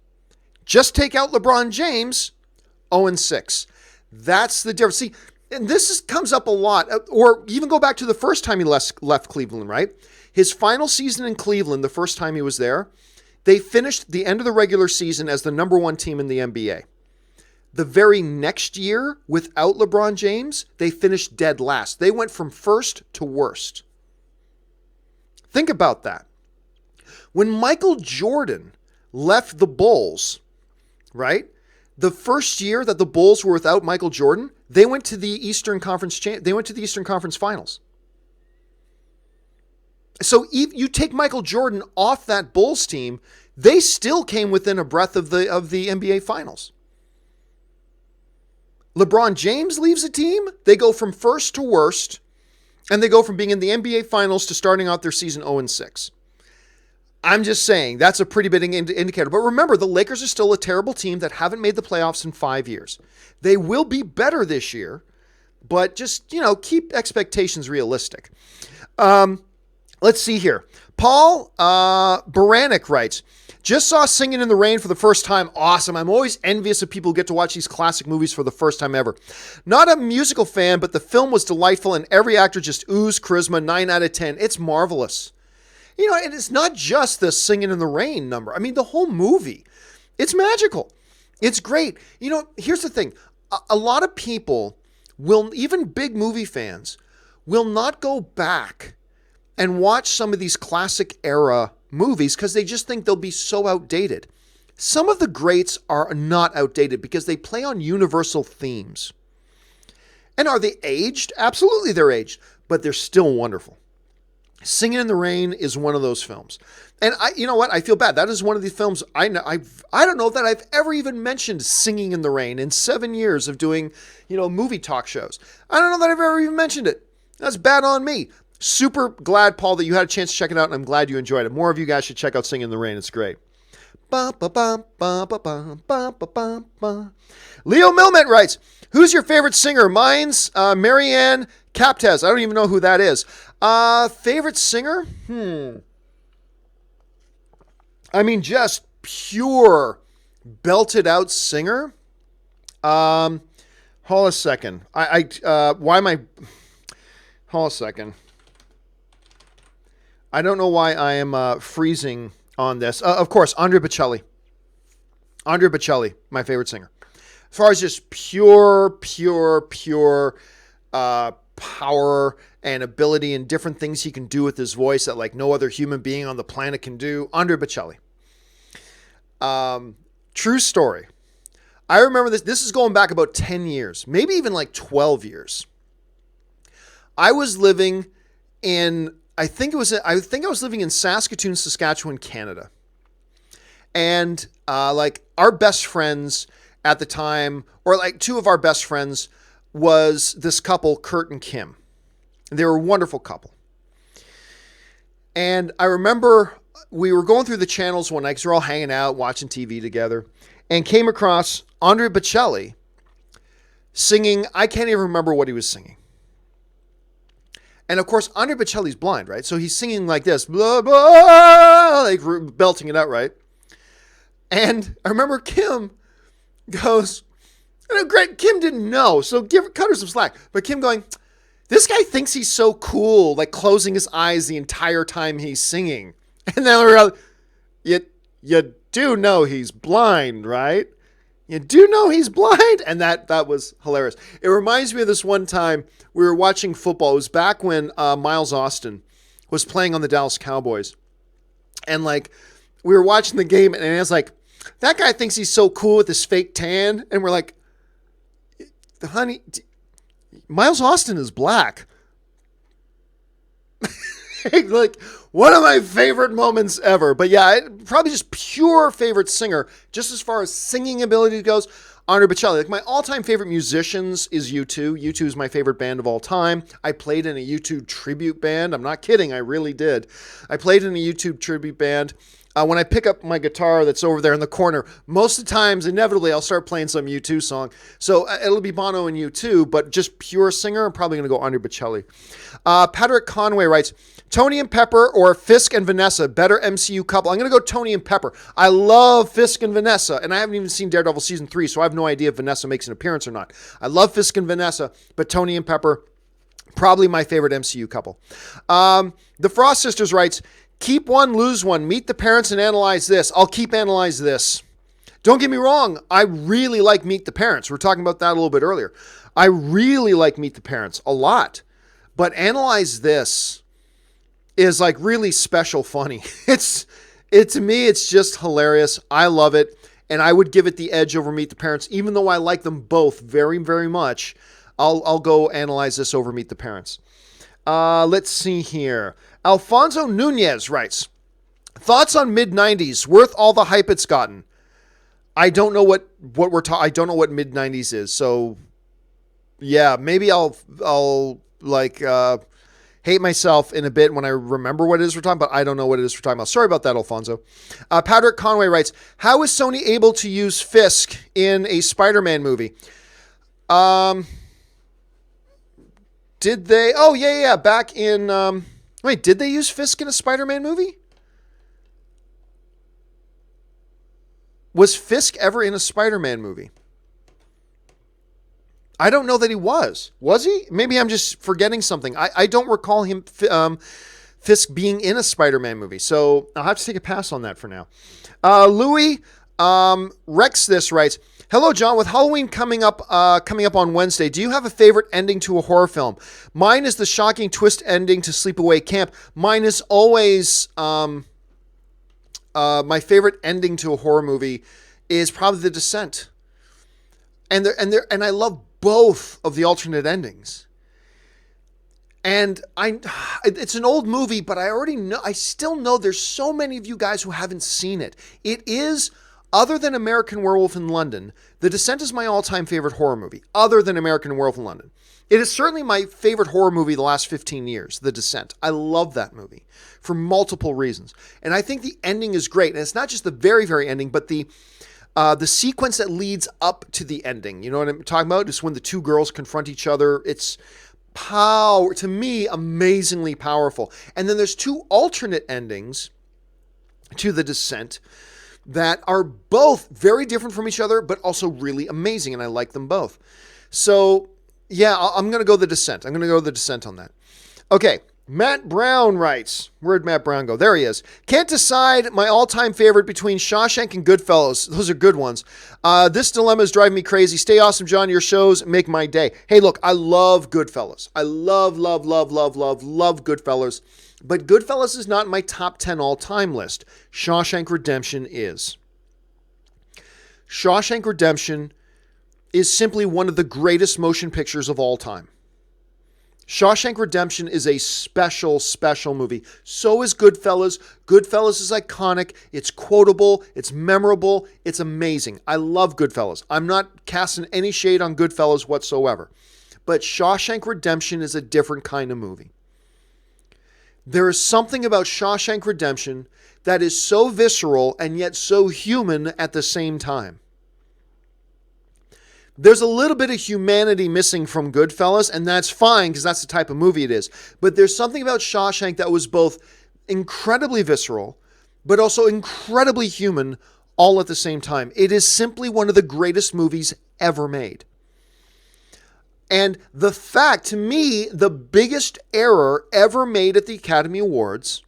Just take out LeBron James, 0-6. That's the difference. See, and this comes up a lot. Or even go back to the first time he left Cleveland, right? His final season in Cleveland, the first time he was there, they finished the end of the regular season as the number 1 team in the NBA. The very next year, without LeBron James, they finished dead last. They went from first to worst. Think about that. When Michael Jordan left the Bulls, right? The first year that the Bulls were without Michael Jordan, they went to the Eastern Conference Finals. So if you take Michael Jordan off that Bulls team, they still came within a breath of the NBA Finals. LeBron James leaves a team, they go from first to worst, and they go from being in the NBA Finals to starting out their season 0-6. I'm just saying, that's a pretty big indicator. But remember, the Lakers are still a terrible team that haven't made the playoffs in 5 years. They will be better this year, but just, keep expectations realistic. Let's see here. Paul Baranek writes, just saw Singing in the Rain for the first time. Awesome. I'm always envious of people who get to watch these classic movies for the first time ever. Not a musical fan, but the film was delightful and every actor just oozed charisma. 9 out of 10. It's marvelous. And it's not just the Singing in the Rain number. I mean, the whole movie, it's magical. It's great. Here's the thing. A lot of people even big movie fans, will not go back and watch some of these classic era movies because they just think they'll be so outdated. Some of the greats are not outdated because they play on universal themes. And are they aged? Absolutely they're aged, but they're still wonderful. Singing in the Rain is one of those films. And you know what? I feel bad. That is one of the films I don't know that I've ever even mentioned Singing in the Rain in 7 years of doing, movie talk shows. I don't know that I've ever even mentioned it. That's bad on me. Super glad, Paul, that you had a chance to check it out, and I'm glad you enjoyed it. More of you guys should check out Singing in the Rain. It's great. Leo Milmet writes, who's your favorite singer? Mine's Marianne Captez. I don't even know who that is. Favorite singer? I mean, just pure belted out singer. Hold a second. Why am I? Hold a second. I don't know why I am freezing on this. Of course, Andrea Bocelli. Andrea Bocelli, my favorite singer. As far as just pure power and ability and different things he can do with his voice that like no other human being on the planet can do. Andrea Bocelli. True story. I remember this. This is going back about 10 years, maybe even like 12 years. I was living in, I think I was living in Saskatoon, Saskatchewan, Canada. And like our best friends at the time, or like two of our best friends, was this couple, Kurt and Kim. They were a wonderful couple. And I remember we were going through the channels one night because we're all hanging out, watching TV together, and came across Andrea Bocelli singing. I can't even remember what he was singing. And of course, Andrea Bocelli's blind, right? So he's singing like this, blah, blah, like belting it out, right? And I remember Kim goes, great, Kim didn't know, so cut her some slack. But Kim going, this guy thinks he's so cool, like closing his eyes the entire time he's singing. And then we're like, you do know he's blind, right? You do know he's blind? And that was hilarious. It reminds me of this one time we were watching football. It was back when Miles Austin was playing on the Dallas Cowboys. And like, we were watching the game and it's like, that guy thinks he's so cool with his fake tan. And we're like, honey, Miles Austin is black. Like one of my favorite moments ever. But yeah, probably just pure favorite singer, just as far as singing ability goes, Andrea Bocelli. Like my all-time favorite musicians is U2. U2 is my favorite band of all time. I played in a U2 tribute band. I'm not kidding. I really did. I played in a U2 tribute band. When I pick up my guitar that's over there in the corner, most of the times, inevitably, I'll start playing some U2 song. So it'll be Bono and U2, but just pure singer, I'm probably going to go Andrea Bocelli. Patrick Conway writes, Tony and Pepper or Fisk and Vanessa, better MCU couple. I'm going to go Tony and Pepper. I love Fisk and Vanessa, and I haven't even seen Daredevil Season 3, so I have no idea if Vanessa makes an appearance or not. I love Fisk and Vanessa, but Tony and Pepper, probably my favorite MCU couple. The Frost Sisters writes, keep one, lose one. Meet the Parents and analyze this. I'll keep analyze this. Don't get me wrong. I really like Meet the Parents. We were talking about that a little bit earlier. I really like Meet the Parents a lot. But analyze this is like really special funny. To me, it's just hilarious. I love it. And I would give it the edge over Meet the Parents, even though I like them both very, very much. I'll go analyze this over Meet the Parents. Let's see here. Alfonso Nunez writes, thoughts on mid-90s, worth all the hype it's gotten. I don't know what we're talking. I don't know what mid-90s is. So yeah, maybe I'll like hate myself in a bit when I remember what it is we're talking about. I don't know what it is we're talking about. Sorry about that, Alfonso. Patrick Conway writes, how is Sony able to use Fisk in a Spider-Man movie? Did they? Oh, yeah. Back in... Wait, did they use Fisk in a Spider-Man movie? Was Fisk ever in a Spider-Man movie? I don't know that he was. Was he? Maybe I'm just forgetting something. I don't recall him, Fisk being in a Spider-Man movie. So I'll have to take a pass on that for now. Louis Rex this writes, hello, John. With Halloween coming up on Wednesday, do you have a favorite ending to a horror film? Mine is the shocking twist ending to Sleepaway Camp. Mine is always my favorite ending to a horror movie is probably The Descent. And I love both of the alternate endings. And it's an old movie, but I still know there's so many of you guys who haven't seen it. It is, other than American Werewolf in London, The Descent is my all-time favorite horror movie, other than American Werewolf in London. It is certainly my favorite horror movie the last 15 years, The Descent. I love that movie for multiple reasons. And I think the ending is great. And it's not just the very, very ending, but the sequence that leads up to the ending. You know what I'm talking about? Just when the two girls confront each other. It's to me, amazingly powerful. And then there's two alternate endings to The Descent that are both very different from each other, but also really amazing, and I like them both. So, yeah, I'm going to go The Descent. I'm going to go The Descent on that. Okay, Matt Brown writes, where'd Matt Brown go? There he is. Can't decide my all-time favorite between Shawshank and Goodfellas. Those are good ones. This dilemma is driving me crazy. Stay awesome, John. Your shows make my day. Hey, look, I love Goodfellas. I love Goodfellas. But Goodfellas is not in my top 10 all-time list. Shawshank Redemption is. Shawshank Redemption is simply one of the greatest motion pictures of all time. Shawshank Redemption is a special, special movie. So is Goodfellas. Goodfellas is iconic. It's quotable. It's memorable. It's amazing. I love Goodfellas. I'm not casting any shade on Goodfellas whatsoever. But Shawshank Redemption is a different kind of movie. There is something about Shawshank Redemption that is so visceral and yet so human at the same time. There's a little bit of humanity missing from Goodfellas, and that's fine because that's the type of movie it is. But there's something about Shawshank that was both incredibly visceral, but also incredibly human all at the same time. It is simply one of the greatest movies ever made. And the fact, to me, the biggest error ever made at the Academy Awards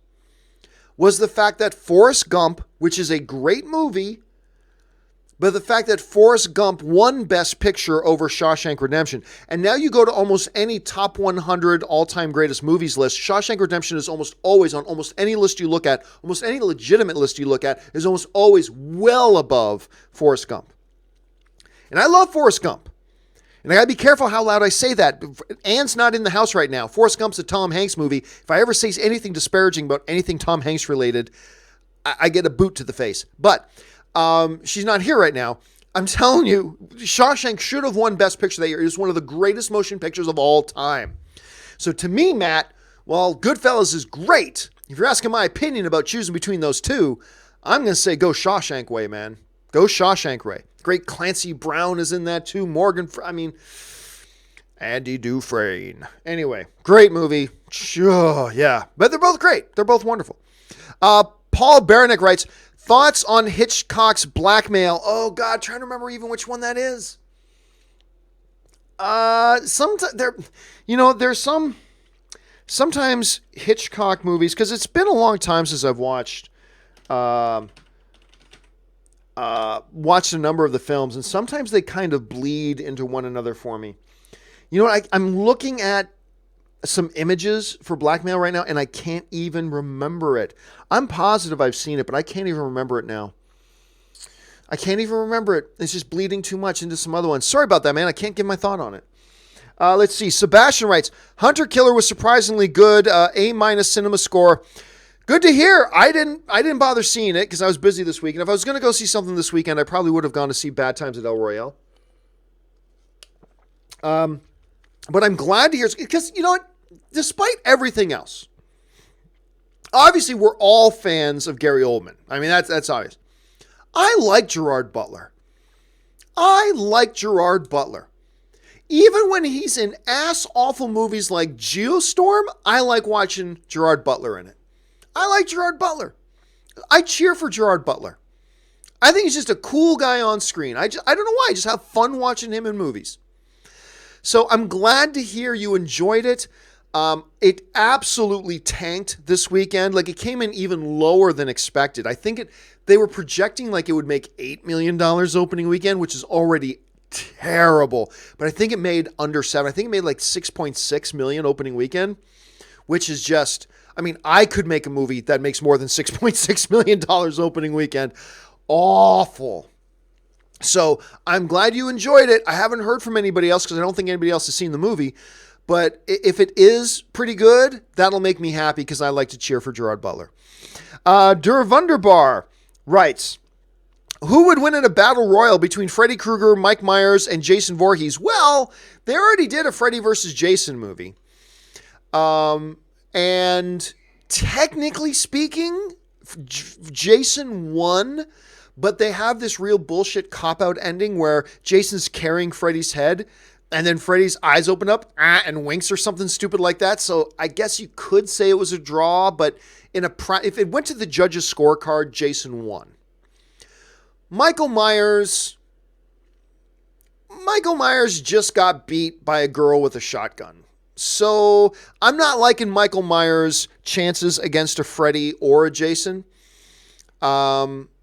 was the fact that Forrest Gump, which is a great movie, but the fact that Forrest Gump won Best Picture over Shawshank Redemption. And now you go to almost any top 100 all-time greatest movies list, Shawshank Redemption is almost always on almost any list you look at, almost any legitimate list you look at, is almost always well above Forrest Gump. And I love Forrest Gump. And I gotta be careful how loud I say that. Anne's not in the house right now. Forrest Gump's a Tom Hanks movie. If I ever say anything disparaging about anything Tom Hanks related, I get a boot to the face. But she's not here right now. I'm telling you, Shawshank should have won Best Picture that year. It is one of the greatest motion pictures of all time. So to me, Matt, while Goodfellas is great, if you're asking my opinion about choosing between those two, I'm going to say go Shawshank way, man. Go Shawshank way. Great Clancy Brown is in that too. Andy Dufresne. Anyway, great movie. Sure, yeah. But they're both great. They're both wonderful. Paul Baranek writes, thoughts on Hitchcock's Blackmail? Oh, God, trying to remember even which one that is. Sometimes Hitchcock movies, because it's been a long time since I've watched a number of the films, and sometimes they kind of bleed into one another for me. You know what? I'm looking at some images for Blackmail right now, and I can't even remember it. I'm positive I've seen it, but I can't even remember it now. I can't even remember it. It's just bleeding too much into some other ones. Sorry about that, man. I can't give my thought on it. Let's see. Sebastian writes, Hunter Killer was surprisingly good. A- cinema score. Good to hear. I didn't bother seeing it because I was busy this week. And if I was going to go see something this weekend, I probably would have gone to see Bad Times at El Royale. But I'm glad to hear it because, you know what? Despite everything else, obviously we're all fans of Gary Oldman. I mean, that's obvious. I like Gerard Butler. Even when he's in ass-awful movies like Geostorm, I like watching Gerard Butler in it. I like Gerard Butler. I cheer for Gerard Butler. I think he's just a cool guy on screen. I don't know why. I just have fun watching him in movies. So I'm glad to hear you enjoyed it. It absolutely tanked this weekend. Like, it came in even lower than expected. I think they were projecting like it would make $8 million opening weekend, which is already terrible. But I think it made under 7. I think it made like 6.6 million opening weekend, which is just, I mean, I could make a movie that makes more than $6.6 million opening weekend. Awful. So I'm glad you enjoyed it. I haven't heard from anybody else because I don't think anybody else has seen the movie. But if it is pretty good, that'll make me happy because I like to cheer for Gerard Butler. Der Wunderbar writes, who would win in a battle royal between Freddy Krueger, Mike Myers, and Jason Voorhees? Well, they already did a Freddy versus Jason movie. And technically speaking, Jason won, but they have this real bullshit cop-out ending where Jason's carrying Freddy's head. And then Freddy's eyes open up and winks or something stupid like that. So I guess you could say it was a draw, but if it went to the judge's scorecard, Jason won. Michael Myers just got beat by a girl with a shotgun. So I'm not liking Michael Myers' chances against a Freddy or a Jason.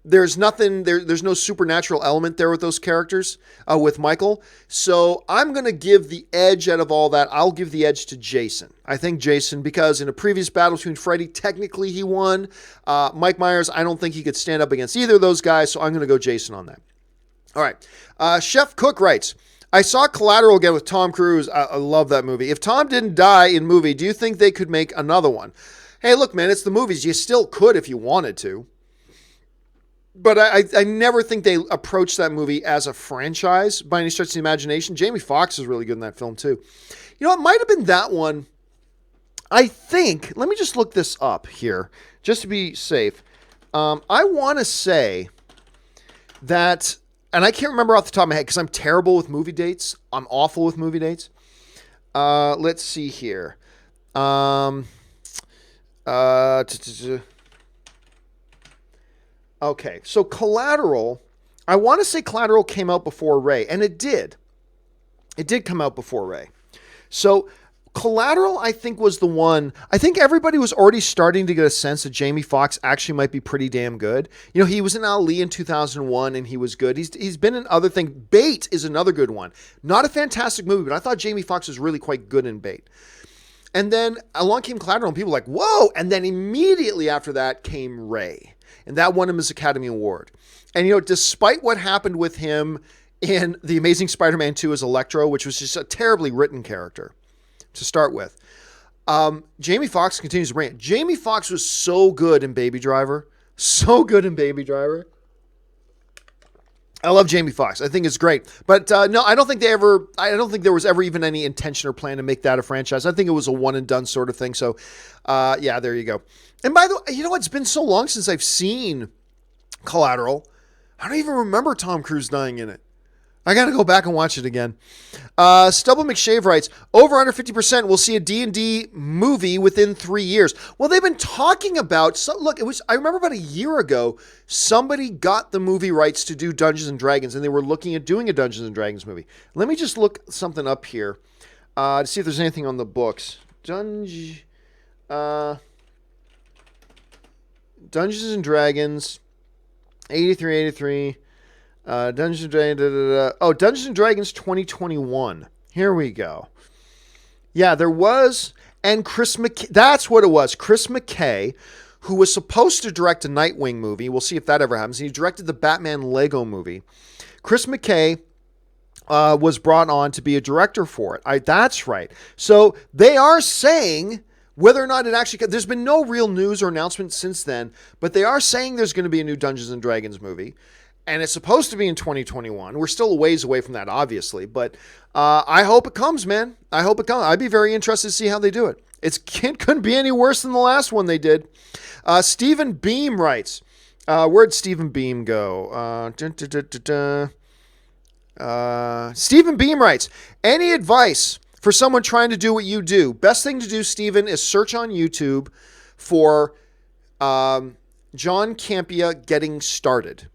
There's no supernatural element there with those characters, with Michael. So I'm going to give the edge out of all that. I'll give the edge to Jason. I think Jason, because in a previous battle between Freddy, technically he won. Mike Myers, I don't think he could stand up against either of those guys, so I'm going to go Jason on that. All right. Chef Cook writes, I saw Collateral again with Tom Cruise. I love that movie. If Tom didn't die in movie, do you think they could make another one? Hey, look, man, it's the movies. You still could if you wanted to. But I never think they approached that movie as a franchise by any stretch of the imagination. Jamie Foxx is really good in that film, too. You know, it might have been that one. I think, let me just look this up here, just to be safe. I want to say that, and I can't remember off the top of my head because I'm terrible with movie dates. I'm awful with movie dates. Let's see here. Okay, so Collateral, I want to say Collateral came out before Ray, and it did. It did come out before Ray. So Collateral, I think, was the one. I think everybody was already starting to get a sense that Jamie Foxx actually might be pretty damn good. You know, he was in Ali in 2001, and he was good. He's been in other things. Bait is another good one. Not a fantastic movie, but I thought Jamie Foxx was really quite good in Bait. And then along came Collateral, and people were like, whoa! And then immediately after that came Ray. And that won him his Academy Award. And, you know, despite what happened with him in The Amazing Spider-Man 2 as Electro, which was just a terribly written character to start with, Jamie Foxx continues to bring it. Jamie Foxx was so good in Baby Driver. So good in Baby Driver. I love Jamie Foxx. I think it's great. But no, I don't think there was ever even any intention or plan to make that a franchise. I think it was a one and done sort of thing. So, yeah, there you go. And by the way, you know what? It's been so long since I've seen Collateral. I don't even remember Tom Cruise dying in it. I got to go back and watch it again. Stubble McShave writes, over under 50% we'll see a D&D movie within 3 years. Well, they've been talking about, look, I remember about a year ago, somebody got the movie rights to do Dungeons and Dragons, and they were looking at doing a Dungeons and Dragons movie. Let me just look something up here to see if there's anything on the books. Dungeons and Dragons, 83. Dungeons and Dragons. Oh, Dungeons and Dragons 2021. Here we go. Yeah, there was, and Chris McKay. That's what it was. Chris McKay, who was supposed to direct a Nightwing movie. We'll see if that ever happens. He directed the Batman Lego movie. Chris McKay was brought on to be a director for it. That's right. So they are saying, whether or not it actually, there's been no real news or announcement since then, but they are saying there's going to be a new Dungeons and Dragons movie. And it's supposed to be in 2021. We're still a ways away from that, obviously. But I hope it comes, man. I hope it comes. I'd be very interested to see how they do it. It couldn't be any worse than the last one they did. Stephen Beam writes, where'd Stephen Beam go? Stephen Beam writes, any advice for someone trying to do what you do? Best thing to do, Stephen, is search on YouTube for John Campea getting started.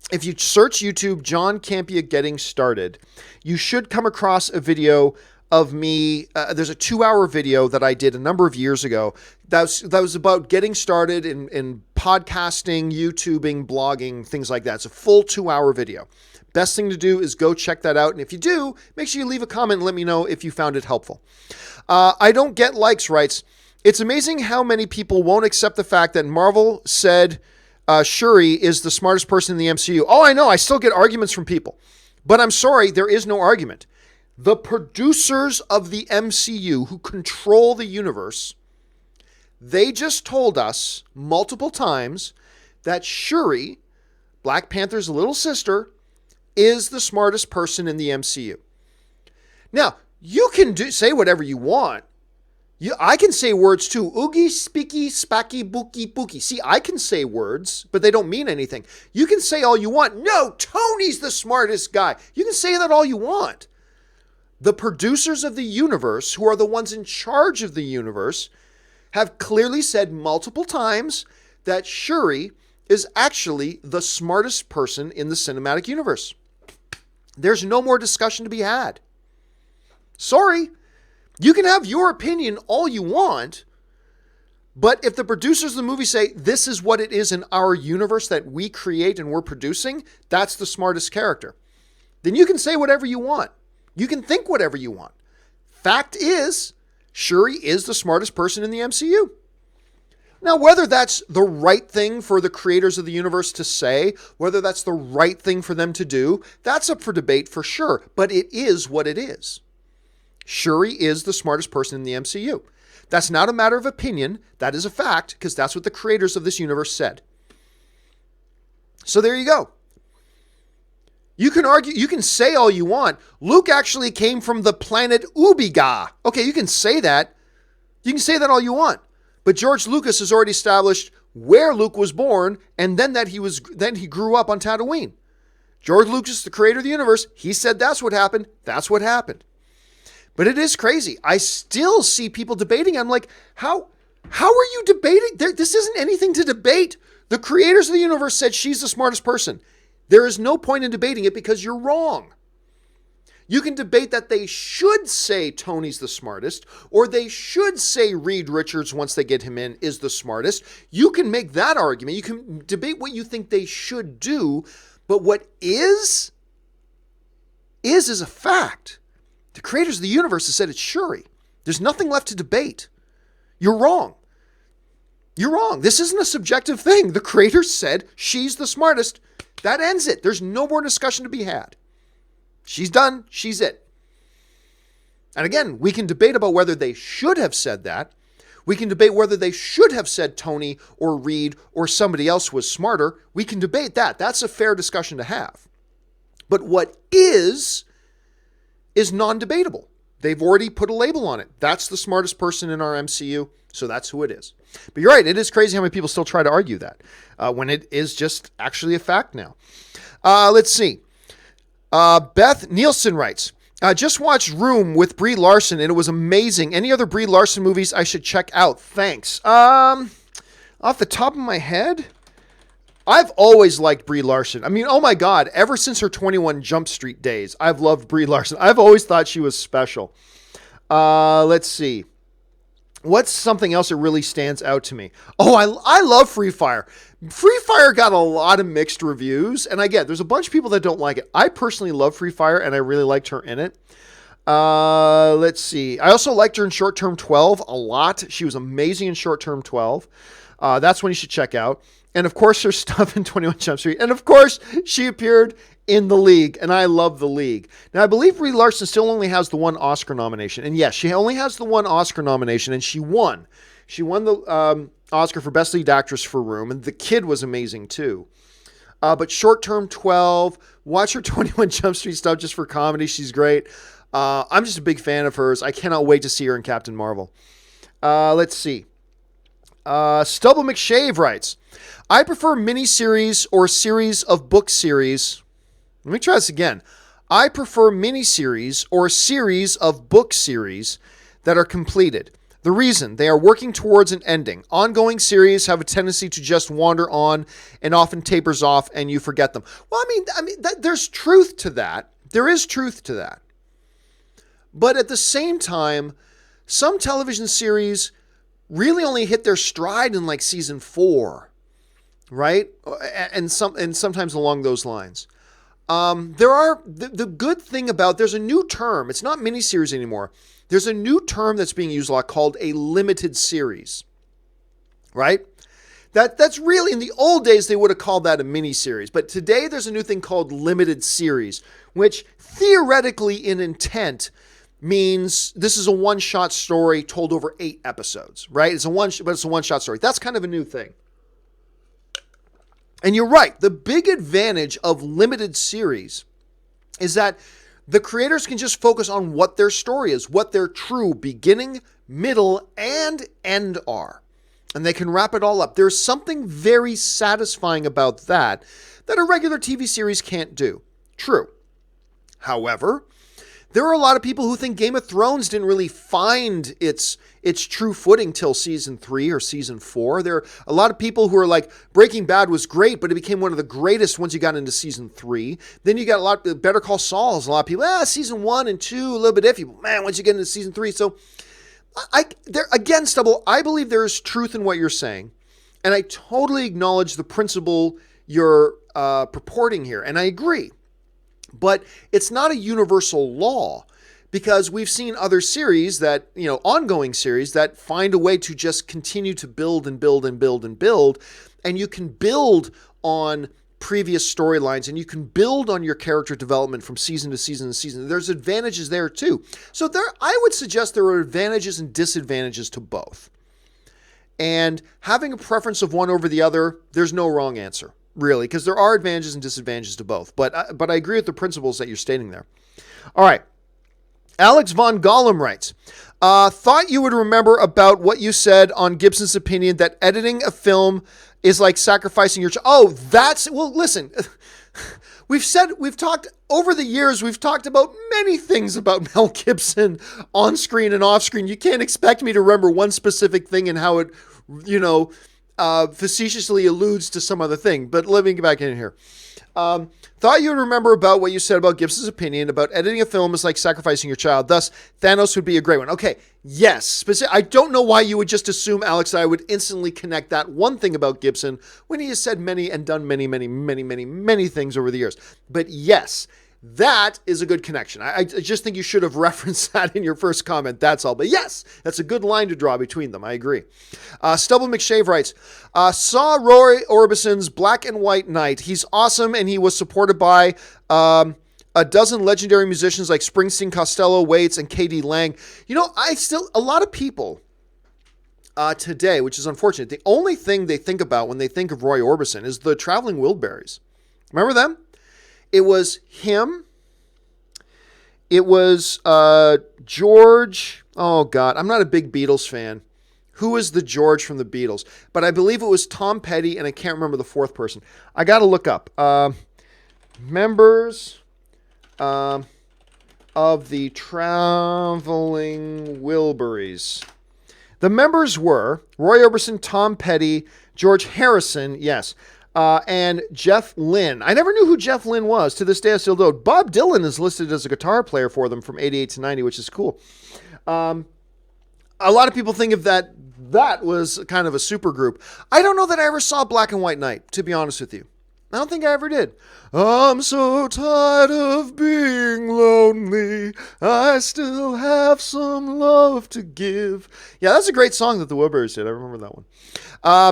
If you search YouTube, John Campea getting started, you should come across a video of me. There's a 2-hour video that I did a number of years ago. That was about getting started in podcasting, YouTubing, blogging, things like that. It's a full 2-hour video. Best thing to do is go check that out. And if you do, make sure you leave a comment and let me know if you found it helpful. I don't get likes writes, it's amazing how many people won't accept the fact that Marvel said Shuri is the smartest person in the MCU. Oh, I know. I still get arguments from people. But I'm sorry, there is no argument. The producers of the MCU who control the universe, they just told us multiple times that Shuri, Black Panther's little sister, is the smartest person in the MCU. Now, you can say whatever you want. I can say words too. Oogie, speaky, spacky, bookie, bookie. See, I can say words, but they don't mean anything. You can say all you want. No, Tony's the smartest guy. You can say that all you want. The producers of the universe, who are the ones in charge of the universe, have clearly said multiple times that Shuri is actually the smartest person in the cinematic universe. There's no more discussion to be had. Sorry, you can have your opinion all you want, but if the producers of the movie say this is what it is in our universe that we create and we're producing, that's the smartest character, then you can say whatever you want. You can think whatever you want. Fact is, Shuri is the smartest person in the MCU. Now, whether that's the right thing for the creators of the universe to say, whether that's the right thing for them to do, that's up for debate for sure. But it is what it is. Shuri is the smartest person in the MCU. That's not a matter of opinion. That is a fact, because that's what the creators of this universe said. So there you go. You can argue, you can say all you want. Luke actually came from the planet Ubiga. Okay, you can say that. You can say that all you want. But George Lucas has already established where Luke was born, and then that he grew up on Tatooine. George Lucas, the creator of the universe, he said that's what happened. That's what happened. But it is crazy. I still see people debating. I'm like, how are you debating? This isn't anything to debate. The creators of the universe said she's the smartest person. There is no point in debating it because you're wrong. You can debate that they should say Tony's the smartest, or they should say Reed Richards, once they get him in, is the smartest. You can make that argument. You can debate what you think they should do, but what is a fact. The creators of the universe have said it's Shuri. There's nothing left to debate. You're wrong. You're wrong. This isn't a subjective thing. The creators said she's the smartest. That ends it. There's no more discussion to be had. She's done. She's it. And again, we can debate about whether they should have said that. We can debate whether they should have said Tony or Reed or somebody else was smarter. We can debate that. That's a fair discussion to have. But what is non-debatable. They've already put a label on it. That's the smartest person in our MCU, so that's who it is. But you're right, it is crazy how many people still try to argue that when it is just actually a fact now. Let's see. Beth Nielsen writes, just watched Room with Brie Larson and it was amazing. Any other Brie Larson movies I should check out? Thanks. Off the top of my head, I've always liked Brie Larson. I mean, oh my God, ever since her 21 Jump Street days, I've loved Brie Larson. I've always thought she was special. Let's see. What's something else that really stands out to me? Oh, I love Free Fire. Free Fire got a lot of mixed reviews, and I get there's a bunch of people that don't like it. I personally love Free Fire, and I really liked her in it. Let's see. I also liked her in Short Term 12 a lot. She was amazing in Short Term 12. That's one you should check out. And of course, her stuff in 21 Jump Street. And of course, she appeared in The League, and I love The League. Now, I believe Brie Larson still only has the one Oscar nomination. And yes, she only has the one Oscar nomination, and she won. She won the Oscar for Best Lead Actress for Room, and The Kid was amazing too. But Short Term 12, watch her 21 Jump Street stuff just for comedy. She's great. I'm just a big fan of hers. I cannot wait to see her in Captain Marvel. Let's see. Stubble McShave writes, I prefer miniseries or series of book series. Let me try this again. I prefer miniseries or series of book series that are completed. The reason, they are working towards an ending. Ongoing series have a tendency to just wander on and often tapers off and you forget them. Well, I mean, there's truth to that. There is truth to that. But at the same time, some television series really only hit their stride in like season 4, right? And sometimes along those lines. There are the good thing about there's a new term. It's not miniseries anymore. There's a new term that's being used a lot called a limited series, right? That's really, in the old days, they would have called that a miniseries. But today there's a new thing called limited series, which theoretically in intent means this is a one-shot story told over 8 episodes, right? It's a one-shot story. That's kind of a new thing. And you're right. The big advantage of limited series is that the creators can just focus on what their story is, what their true beginning, middle, and end are. And they can wrap it all up. There's something very satisfying about that a regular TV series can't do. True. However, There are a lot of people who think Game of Thrones didn't really find its true footing till season 3 or season 4. There are a lot of people who are like, Breaking Bad was great, but it became one of the greatest once you got into season 3. Then you got a lot of Better Call Saul. A lot of people, season 1 and 2, a little bit iffy. But man, once you get into season 3. So Stubble, I believe there is truth in what you're saying. And I totally acknowledge the principle you're purporting here. And I agree. But it's not a universal law, because we've seen other series that, ongoing series that find a way to just continue to build and build and build and build. And you can build on previous storylines, and you can build on your character development from season to season to season. There's advantages there too. So I would suggest there are advantages and disadvantages to both. And having a preference of one over the other, there's no wrong answer, really, because there are advantages and disadvantages to both. But I agree with the principles that you're stating there. All right. Alex Von Gollum writes, thought you would remember about what you said on Gibson's opinion that editing a film is like sacrificing your... well, listen, we've talked over the years, we've talked about many things about Mel Gibson on screen and off screen. You can't expect me to remember one specific thing and how it, facetiously alludes to some other thing. But let me get back in here. Thought you would remember about what you said about Gibson's opinion about editing a film is like sacrificing your child. Thus, Thanos would be a great one. Okay, yes. I don't know why you would just assume, Alex, that I would instantly connect that one thing about Gibson when he has said many and done many, many, many, many, many things over the years. But yes, that is a good connection. I just think you should have referenced that in your first comment. That's all. But yes, that's a good line to draw between them. I agree. Stubble McShave writes, saw Roy Orbison's Black and White Knight. He's awesome, and he was supported by a dozen legendary musicians like Springsteen, Costello, Waits, and K.D. Lang. A lot of people today, which is unfortunate, the only thing they think about when they think of Roy Orbison is the Traveling Wilburys. Remember them? It was him. It was George. Oh, God. I'm not a big Beatles fan. Who is the George from the Beatles? But I believe it was Tom Petty, and I can't remember the fourth person. I got to look up. Members of the Traveling Wilburys. The members were Roy Orbison, Tom Petty, George Harrison, yes, and Jeff Lynne. I never knew who Jeff Lynne was. To this day, I still don't. Bob Dylan is listed as a guitar player for them from 88 to 90, which is cool. A lot of people think of that was kind of a super group. I don't know that I ever saw Black and White Knight, to be honest with you. I don't think I ever did. I'm so tired of being lonely. I still have some love to give. Yeah, that's a great song that the Wilburys did. I remember that one.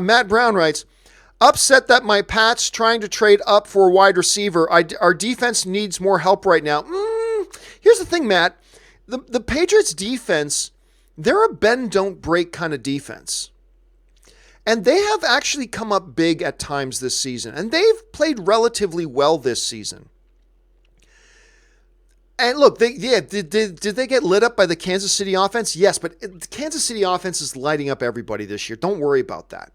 Matt Brown writes, upset that my Pats trying to trade up for a wide receiver. Our defense needs more help right now. Here's the thing, Matt. The Patriots defense, they're a bend, don't break kind of defense. And they have actually come up big at times this season. And they've played relatively well this season. And look, did they get lit up by the Kansas City offense? Yes, but the Kansas City offense is lighting up everybody this year. Don't worry about that.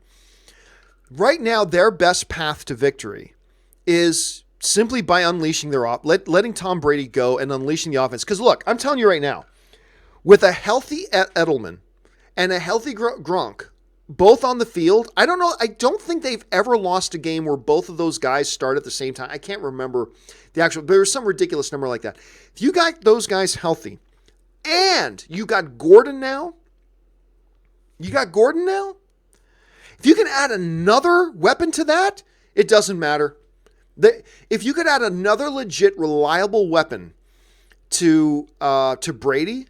Right now, their best path to victory is simply by unleashing their letting Tom Brady go and unleashing the offense. Because look, I'm telling you right now, with a healthy Edelman and a healthy Gronk, both on the field, I don't think they've ever lost a game where both of those guys start at the same time. I can't remember the actual, there was some ridiculous number like that. If you got those guys healthy and you got Gordon now, if you can add another weapon to that, it doesn't matter. If you could add another legit, reliable weapon to Brady,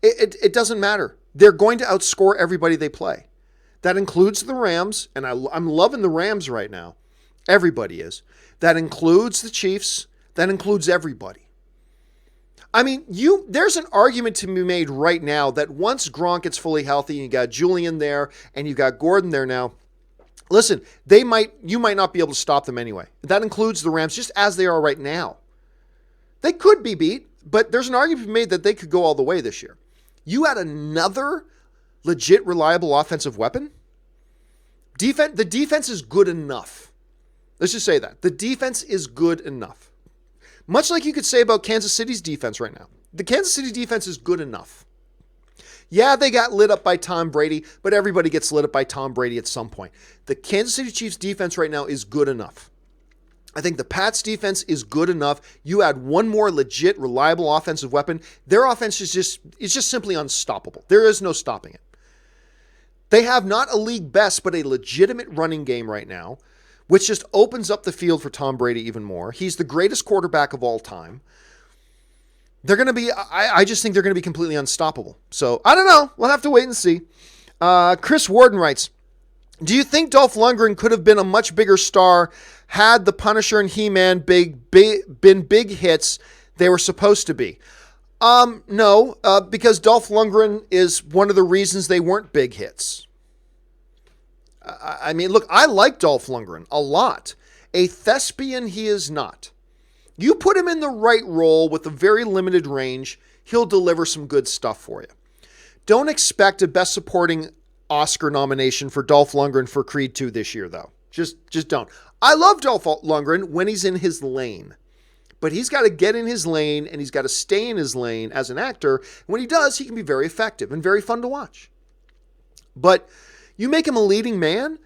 it doesn't matter. They're going to outscore everybody they play. That includes the Rams, and I'm loving the Rams right now. Everybody is. That includes the Chiefs. That includes everybody. I mean, there's an argument to be made right now that once Gronk gets fully healthy, and you got Julian there, and you got Gordon there now, listen, you might not be able to stop them anyway. That includes the Rams, just as they are right now. They could be beat, but there's an argument to be made that they could go all the way this year. You add another legit, reliable offensive weapon. The defense is good enough. Let's just say that. The defense is good enough. Much like you could say about Kansas City's defense right now. The Kansas City defense is good enough. Yeah, they got lit up by Tom Brady, but everybody gets lit up by Tom Brady at some point. The Kansas City Chiefs defense right now is good enough. I think the Pats defense is good enough. You add one more legit, reliable offensive weapon. Their offense is just simply unstoppable. There is no stopping it. They have not a league best, but a legitimate running game right now, which just opens up the field for Tom Brady even more. He's the greatest quarterback of all time. They're going to be, I just think they're going to be completely unstoppable. So, I don't know. We'll have to wait and see. Chris Warden writes, do you think Dolph Lundgren could have been a much bigger star had the Punisher and He-Man been big hits they were supposed to be? No, because Dolph Lundgren is one of the reasons they weren't big hits. I mean, look, I like Dolph Lundgren a lot. A thespian he is not. You put him in the right role with a very limited range, he'll deliver some good stuff for you. Don't expect a Best Supporting Oscar nomination for Dolph Lundgren for Creed 2 this year, though. Just don't. I love Dolph Lundgren when he's in his lane. But he's got to get in his lane, and he's got to stay in his lane as an actor. When he does, he can be very effective and very fun to watch. But you make him a leading man,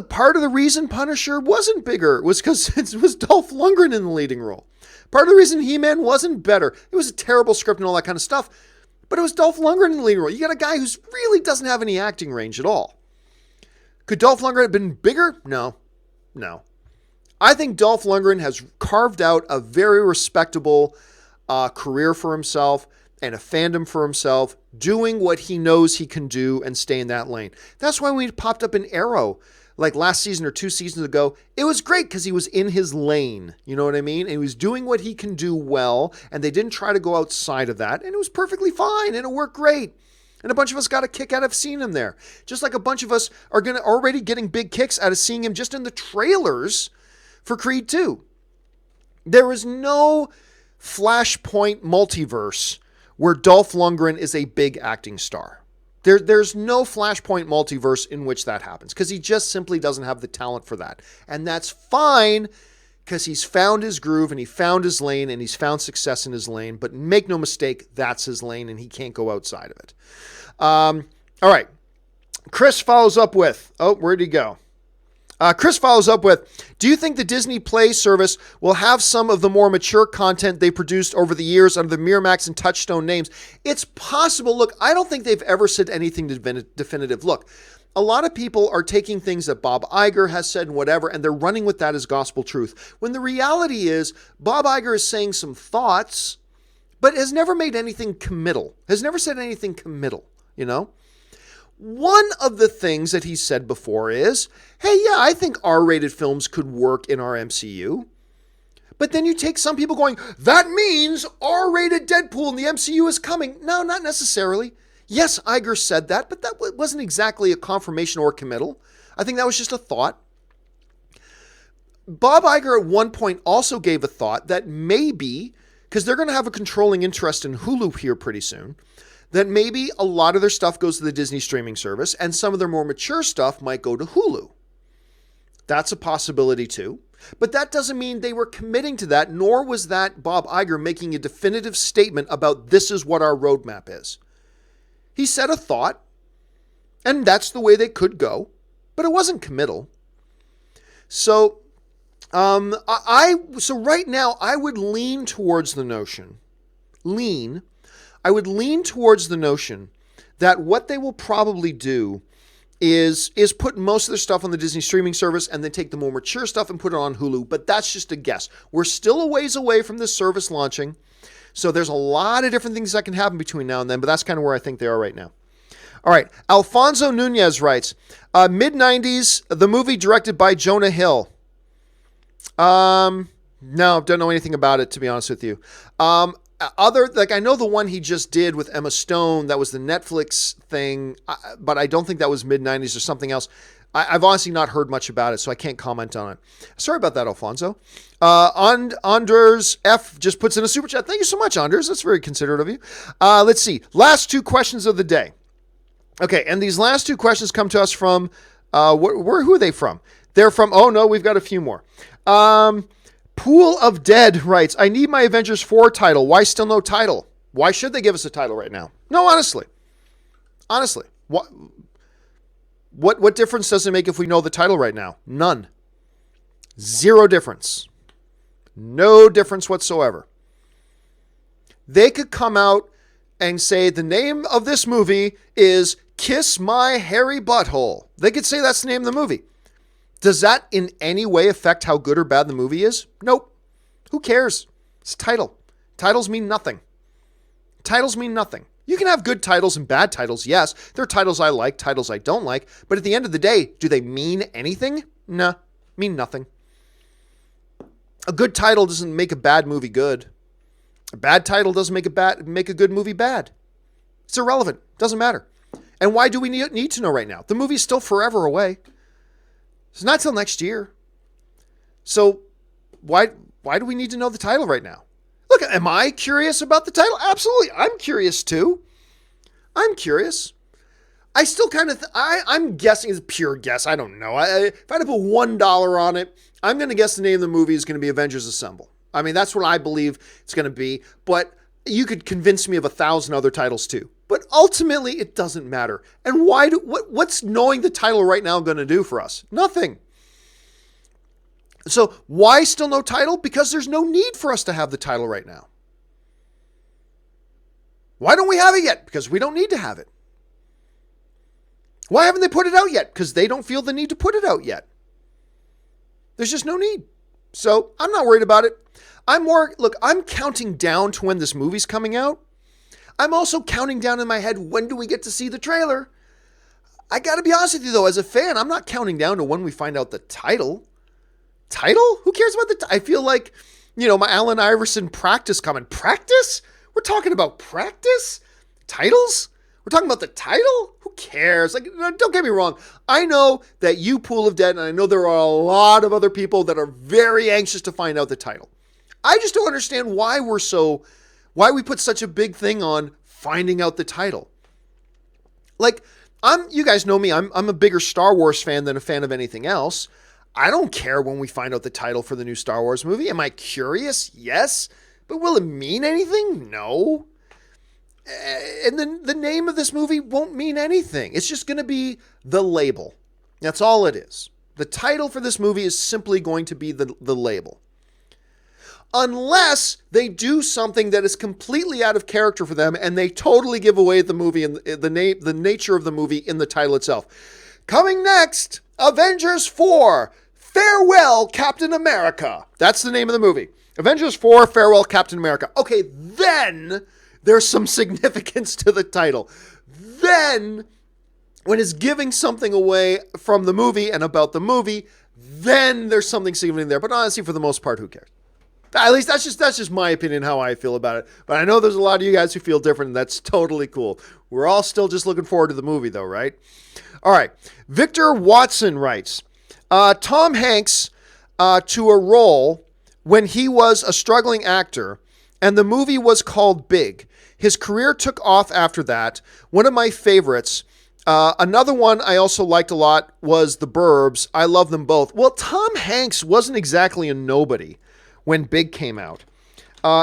part of the reason Punisher wasn't bigger was because it was Dolph Lundgren in the leading role. Part of the reason He-Man wasn't better, it was a terrible script and all that kind of stuff, but it was Dolph Lundgren in the leading role. You got a guy who really doesn't have any acting range at all. Could Dolph Lundgren have been bigger? No. I think Dolph Lundgren has carved out a very respectable career for himself and a fandom for himself, doing what he knows he can do and stay in that lane. That's why when he popped up in Arrow, like last season or 2 seasons ago, it was great because he was in his lane. You know what I mean? And he was doing what he can do well, and they didn't try to go outside of that, and it was perfectly fine, and it worked great. And a bunch of us got a kick out of seeing him there. Just like a bunch of us are already getting big kicks out of seeing him just in the trailers for Creed 2. There is no Flashpoint multiverse where Dolph Lundgren is a big acting star. There's no Flashpoint multiverse in which that happens because he just simply doesn't have the talent for that. And that's fine because he's found his groove and he found his lane and he's found success in his lane. But make no mistake, that's his lane and he can't go outside of it. All right. Chris follows up with, where'd he go? Chris follows up with, do you think the Disney Play service will have some of the more mature content they produced over the years under the Miramax and Touchstone names? It's possible. Look, I don't think they've ever said anything definitive. Look, a lot of people are taking things that Bob Iger has said and whatever, and they're running with that as gospel truth. When the reality is, Bob Iger is saying some thoughts, but has never made anything committal, has never said anything committal, you know? One of the things that he said before is, hey, yeah, I think R-rated films could work in our MCU. But then you take some people going, that means R-rated Deadpool in the MCU is coming. No, not necessarily. Yes, Iger said that, but that wasn't exactly a confirmation or committal. I think that was just a thought. Bob Iger at one point also gave a thought that maybe, because they're going to have a controlling interest in Hulu here pretty soon, that maybe a lot of their stuff goes to the Disney streaming service and some of their more mature stuff might go to Hulu. That's a possibility too. But that doesn't mean they were committing to that, nor was that Bob Iger making a definitive statement about this is what our roadmap is. He said a thought, and that's the way they could go, but it wasn't committal. So, so right now I would lean towards the notion, I would lean towards the notion that what they will probably do is put most of their stuff on the Disney streaming service and then take the more mature stuff and put it on Hulu. But that's just a guess. We're still a ways away from this service launching. So there's a lot of different things that can happen between now and then, but that's kind of where I think they are right now. All right. Alfonso Nunez writes, mid-90s, the movie directed by Jonah Hill. No, don't know anything about it, to be honest with you. I know the one he just did with Emma Stone, that was the Netflix thing, but I don't think that was mid-90s or something else. I've honestly not heard much about it, so I can't comment on it. Sorry about that, Alfonso. Anders F. just puts in a super chat. Thank you so much, Anders. That's very considerate of you. Let's see. Last 2 questions of the day. Okay, and these last 2 questions come to us from, who are they from? They're from, we've got a few more. Pool of Dead writes, I need my Avengers 4 title. Why still no title? Why should they give us a title right now? No, honestly. Honestly. What difference does it make if we know the title right now? None. Zero difference. No difference whatsoever. They could come out and say the name of this movie is Kiss My Hairy Butthole. They could say that's the name of the movie. Does that in any way affect how good or bad the movie is? Nope. Who cares? It's a title. Titles mean nothing. Titles mean nothing. You can have good titles and bad titles, yes. There are titles I like, titles I don't like. But at the end of the day, do they mean anything? Nah, mean nothing. A good title doesn't make a bad movie good. A bad title doesn't make a good movie bad. It's irrelevant. Doesn't matter. And why do we need to know right now? The movie's still forever away. It's not till next year. So why do we need to know the title right now? Look, am I curious about the title? Absolutely. I'm curious too. I'm curious. I still kind of, I'm guessing, it's a pure guess. I don't know. If I had to put $1 on it, I'm going to guess the name of the movie is going to be Avengers Assemble. I mean, that's what I believe it's going to be. But you could convince me of 1,000 other titles too. But ultimately, it doesn't matter. And what's knowing the title right now going to do for us? Nothing. So why still no title? Because there's no need for us to have the title right now. Why don't we have it yet? Because we don't need to have it. Why haven't they put it out yet? Because they don't feel the need to put it out yet. There's just no need. So I'm not worried about it. I'm counting down to when this movie's coming out. I'm also counting down in my head, when do we get to see the trailer? I got to be honest with you, though, as a fan, I'm not counting down to when we find out the title. Title? Who cares about I feel like, my Allen Iverson practice comment. Practice? We're talking about practice? Titles? We're talking about the title? Who cares? Like, don't get me wrong. I know that you, Pool of Dead, and I know there are a lot of other people that are very anxious to find out the title. I just don't understand why we put such a big thing on finding out the title. Like, you guys know me, I'm a bigger Star Wars fan than a fan of anything else. I don't care when we find out the title for the new Star Wars movie. Am I curious? Yes. But will it mean anything? No. And then the name of this movie won't mean anything. It's just going to be the label. That's all it is. The title for this movie is simply going to be the label. Unless they do something that is completely out of character for them and they totally give away the movie and the nature of the movie in the title itself. Coming next, Avengers 4, Farewell Captain America. That's the name of the movie. Avengers 4, Farewell Captain America. Okay, then there's some significance to the title. Then, when it's giving something away from the movie and about the movie, then there's something significant there. But honestly, for the most part, who cares? At least that's just my opinion, how I feel about it. But I know there's a lot of you guys who feel different, and that's totally cool. We're all still just looking forward to the movie, though, right? All right. Victor Watson writes, Tom Hanks to a role when he was a struggling actor, and the movie was called Big. His career took off after that. One of my favorites. Another one I also liked a lot was The Burbs. I love them both. Well, Tom Hanks wasn't exactly a nobody when Big came out.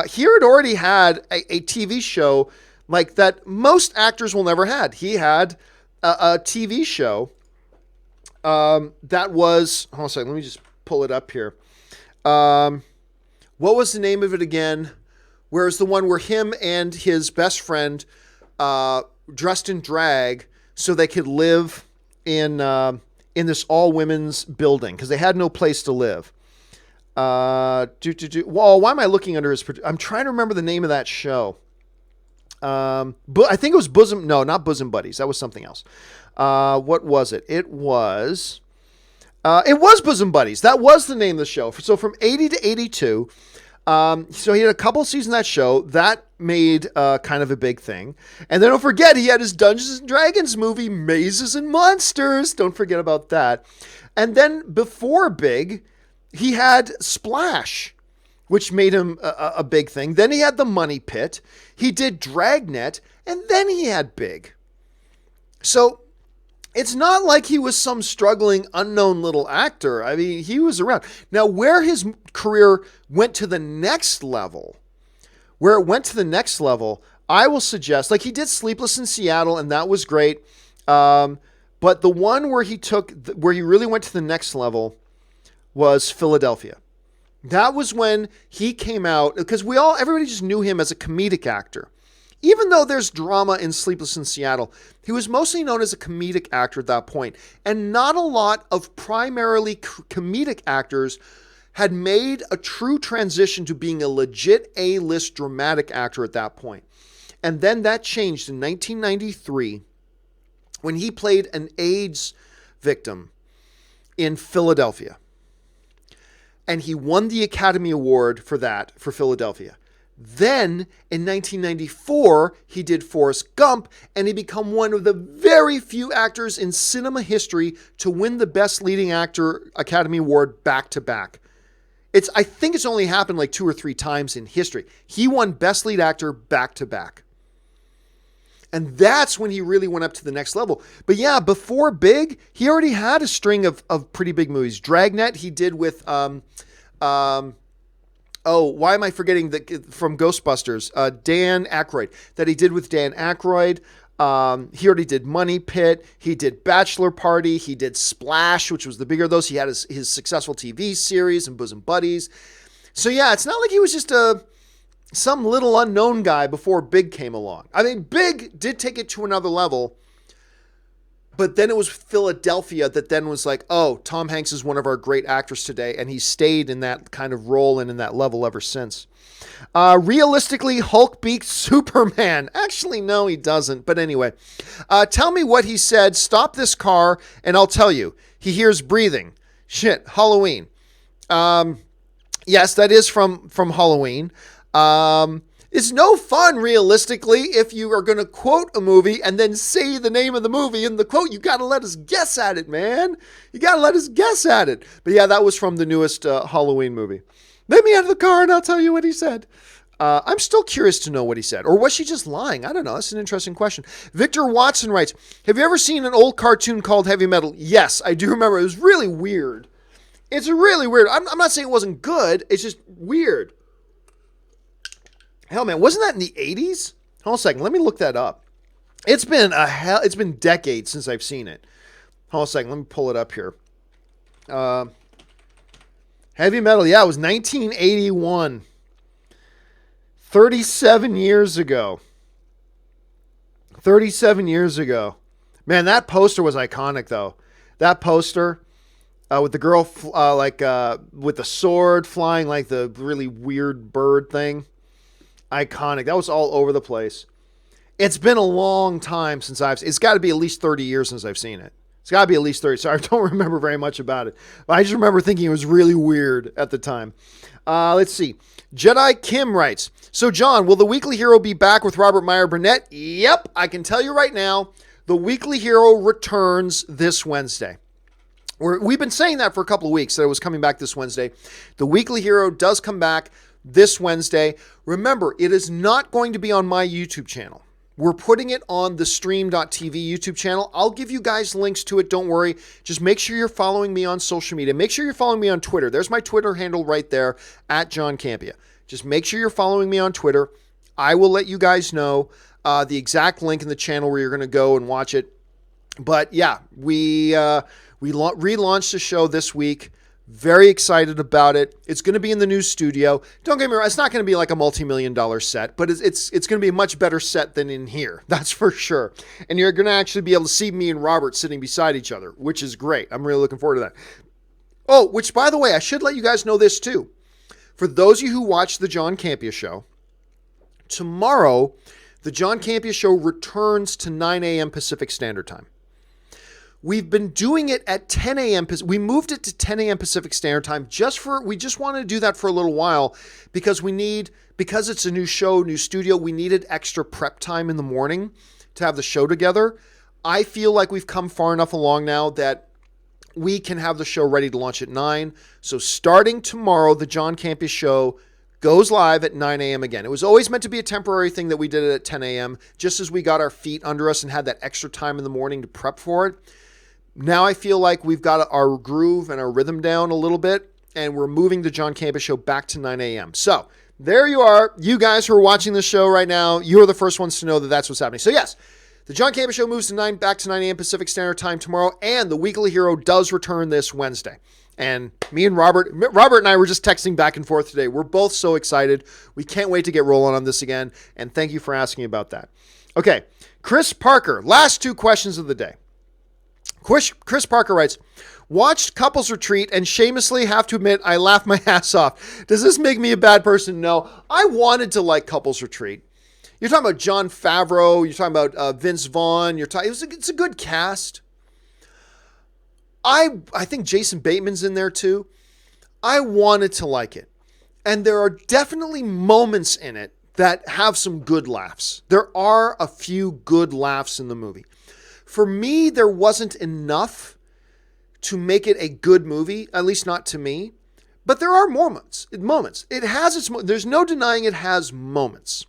Here it already had a TV show like that most actors will never had. He had a TV show that was, hold on a second, let me just pull it up here. What was the name of it again? Whereas the one where him and his best friend dressed in drag so they could live in this all-women's building because they had no place to live. Well, why am I looking under his... I'm trying to remember the name of that show. But I think it was not Bosom Buddies. That was something else. What was it? It was Bosom Buddies. That was the name of the show. So from 80 to 82... so he had a couple seasons of that show that made kind of a big thing. And then don't forget, he had his Dungeons and Dragons movie, Mazes and Monsters. Don't forget about that. And then before Big, he had Splash, which made him a big thing. Then he had The Money Pit. He did Dragnet. And then he had Big. So it's not like he was some struggling, unknown little actor. I mean, he was around. Now, where his career went to the next level, I will suggest, like he did Sleepless in Seattle, and that was great. But the one where where he really went to the next level was Philadelphia. That was when he came out, because everybody just knew him as a comedic actor. Even though there's drama in Sleepless in Seattle, he was mostly known as a comedic actor at that point. And not a lot of primarily comedic actors had made a true transition to being a legit A-list dramatic actor at that point. And then that changed in 1993 when he played an AIDS victim in Philadelphia. And he won the Academy Award for that, for Philadelphia. Then, in 1994, he did Forrest Gump, and he became one of the very few actors in cinema history to win the Best Leading Actor Academy Award back-to-back. I think it's only happened like 2 or 3 times in history. He won Best Lead Actor back-to-back. And that's when he really went up to the next level. But yeah, before Big, he already had a string of pretty big movies. Dragnet, he did with, why am I forgetting from Ghostbusters? Dan Aykroyd, that he did with Dan Aykroyd. He already did Money Pit. He did Bachelor Party. He did Splash, which was the bigger of those. He had his successful TV series and Bosom Buddies. So yeah, it's not like he was just some little unknown guy before Big came along. I mean, Big did take it to another level, but then it was Philadelphia that then was like, oh, Tom Hanks is one of our great actors today, and he stayed in that kind of role and in that level ever since. Realistically, Hulk beats Superman. Actually, no, he doesn't. But anyway, tell me what he said. Stop this car, and I'll tell you. He hears breathing. Shit, Halloween. Yes, that is from Halloween. It's no fun, realistically, if you are going to quote a movie and then say the name of the movie in the quote. You got to let us guess at it, man. You got to let us guess at it. But yeah, that was from the newest Halloween movie. Let me out of the car and I'll tell you what he said. I'm still curious to know what he said. Or was she just lying? I don't know. That's an interesting question. Victor Watson writes, have you ever seen an old cartoon called Heavy Metal? Yes, I do remember. It was really weird. It's really weird. I'm not saying it wasn't good. It's just weird. Hell, man, wasn't that in the 80s? Hold on a second. Let me look that up. It's been decades since I've seen it. Hold on a second. Let me pull it up here. Heavy Metal. Yeah, it was 1981. 37 years ago. 37 years ago. Man, that poster was iconic, though. That poster with the girl with the sword flying like the really weird bird thing. Iconic. That was all over the place. It's been a long time since it's got to be at least 30 years since I've seen it. It's got to be at least 30. So I don't remember very much about it. But I just remember thinking it was really weird at the time. Let's see. Jedi Kim writes, so John, will the Weekly Hero be back with Robert Meyer Burnett? Yep. I can tell you right now, the Weekly Hero returns this Wednesday. We've been saying that for a couple of weeks, that it was coming back this Wednesday. The Weekly Hero does come back this Wednesday. Remember, it is not going to be on my YouTube channel. We're putting it on the stream.tv YouTube channel. I'll give you guys links to it. Don't worry. Just make sure you're following me on social media. Make sure you're following me on Twitter. There's my Twitter handle right there, at John Campea. Just make sure you're following me on Twitter. I will let you guys know the exact link in the channel where you're going to go and watch it. But yeah, we relaunched the show this week. Very excited about it. It's going to be in the new studio. Don't get me wrong, it's not going to be like a multi-million-dollar set, but it's going to be a much better set than in here. That's for sure. And you're going to actually be able to see me and Robert sitting beside each other, which is great. I'm really looking forward to that. Oh, which, by the way, I should let you guys know this too. For those of you who watch the John Campea Show, tomorrow, the John Campea Show returns to 9 a.m. Pacific Standard Time. We've been doing it at 10 a.m. We moved it to 10 a.m. Pacific Standard Time we just wanted to do that for a little while because because it's a new show, new studio, we needed extra prep time in the morning to have the show together. I feel like we've come far enough along now that we can have the show ready to launch at 9. So starting tomorrow, the John Campea Show goes live at 9 a.m. again. It was always meant to be a temporary thing that we did it at 10 a.m. just as we got our feet under us and had that extra time in the morning to prep for it. Now I feel like we've got our groove and our rhythm down a little bit, and we're moving the John Campea Show back to 9 a.m. So there you are. You guys who are watching this show right now, you're the first ones to know that that's what's happening. So yes, the John Campea Show moves to back to 9 a.m. Pacific Standard Time tomorrow, and the Weekly Hero does return this Wednesday. And me and Robert and I were just texting back and forth today. We're both so excited. We can't wait to get rolling on this again, and thank you for asking about that. Okay, Chris Parker, last two questions of the day. Chris Parker writes, watched Couples Retreat and shamelessly have to admit I laughed my ass off. Does this make me a bad person? No. I wanted to like Couples Retreat. You're talking about Jon Favreau. You're talking about Vince Vaughn. It's a good cast. I think Jason Bateman's in there too. I wanted to like it. And there are definitely moments in it that have some good laughs. There are a few good laughs in the movie. For me, there wasn't enough to make it a good movie, at least not to me. But there are moments. It has its moments. There's no denying it has moments.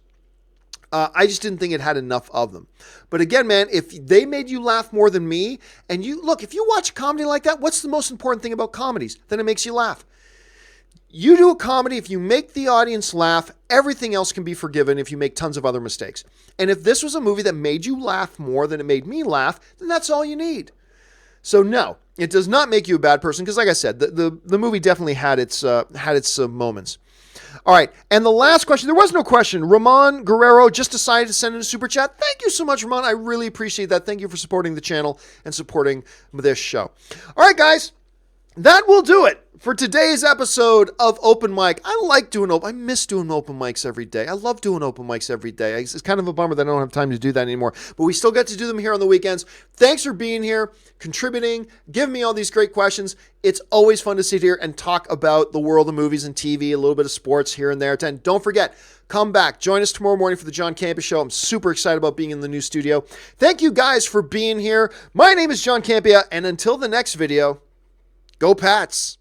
I just didn't think it had enough of them. But again, man, if they made you laugh more than me, and if you watch a comedy like that, what's the most important thing about comedies? Then it makes you laugh. You do a comedy, if you make the audience laugh, everything else can be forgiven if you make tons of other mistakes. And if this was a movie that made you laugh more than it made me laugh, then that's all you need. So no, it does not make you a bad person, because like I said, the movie definitely had its moments. All right, and the last question, there was no question. Ramon Guerrero just decided to send in a super chat. Thank you so much, Ramon. I really appreciate that. Thank you for supporting the channel and supporting this show. All right, guys, that will do it for today's episode of Open Mic. I miss doing open mics every day. I love doing open mics every day. It's kind of a bummer that I don't have time to do that anymore, but we still get to do them here on the weekends. Thanks for being here, contributing, giving me all these great questions. It's always fun to sit here and talk about the world of movies and TV, a little bit of sports here and there. And don't forget, come back. Join us tomorrow morning for the John Campea Show. I'm super excited about being in the new studio. Thank you guys for being here. My name is John Campea, and until the next video, go Pats!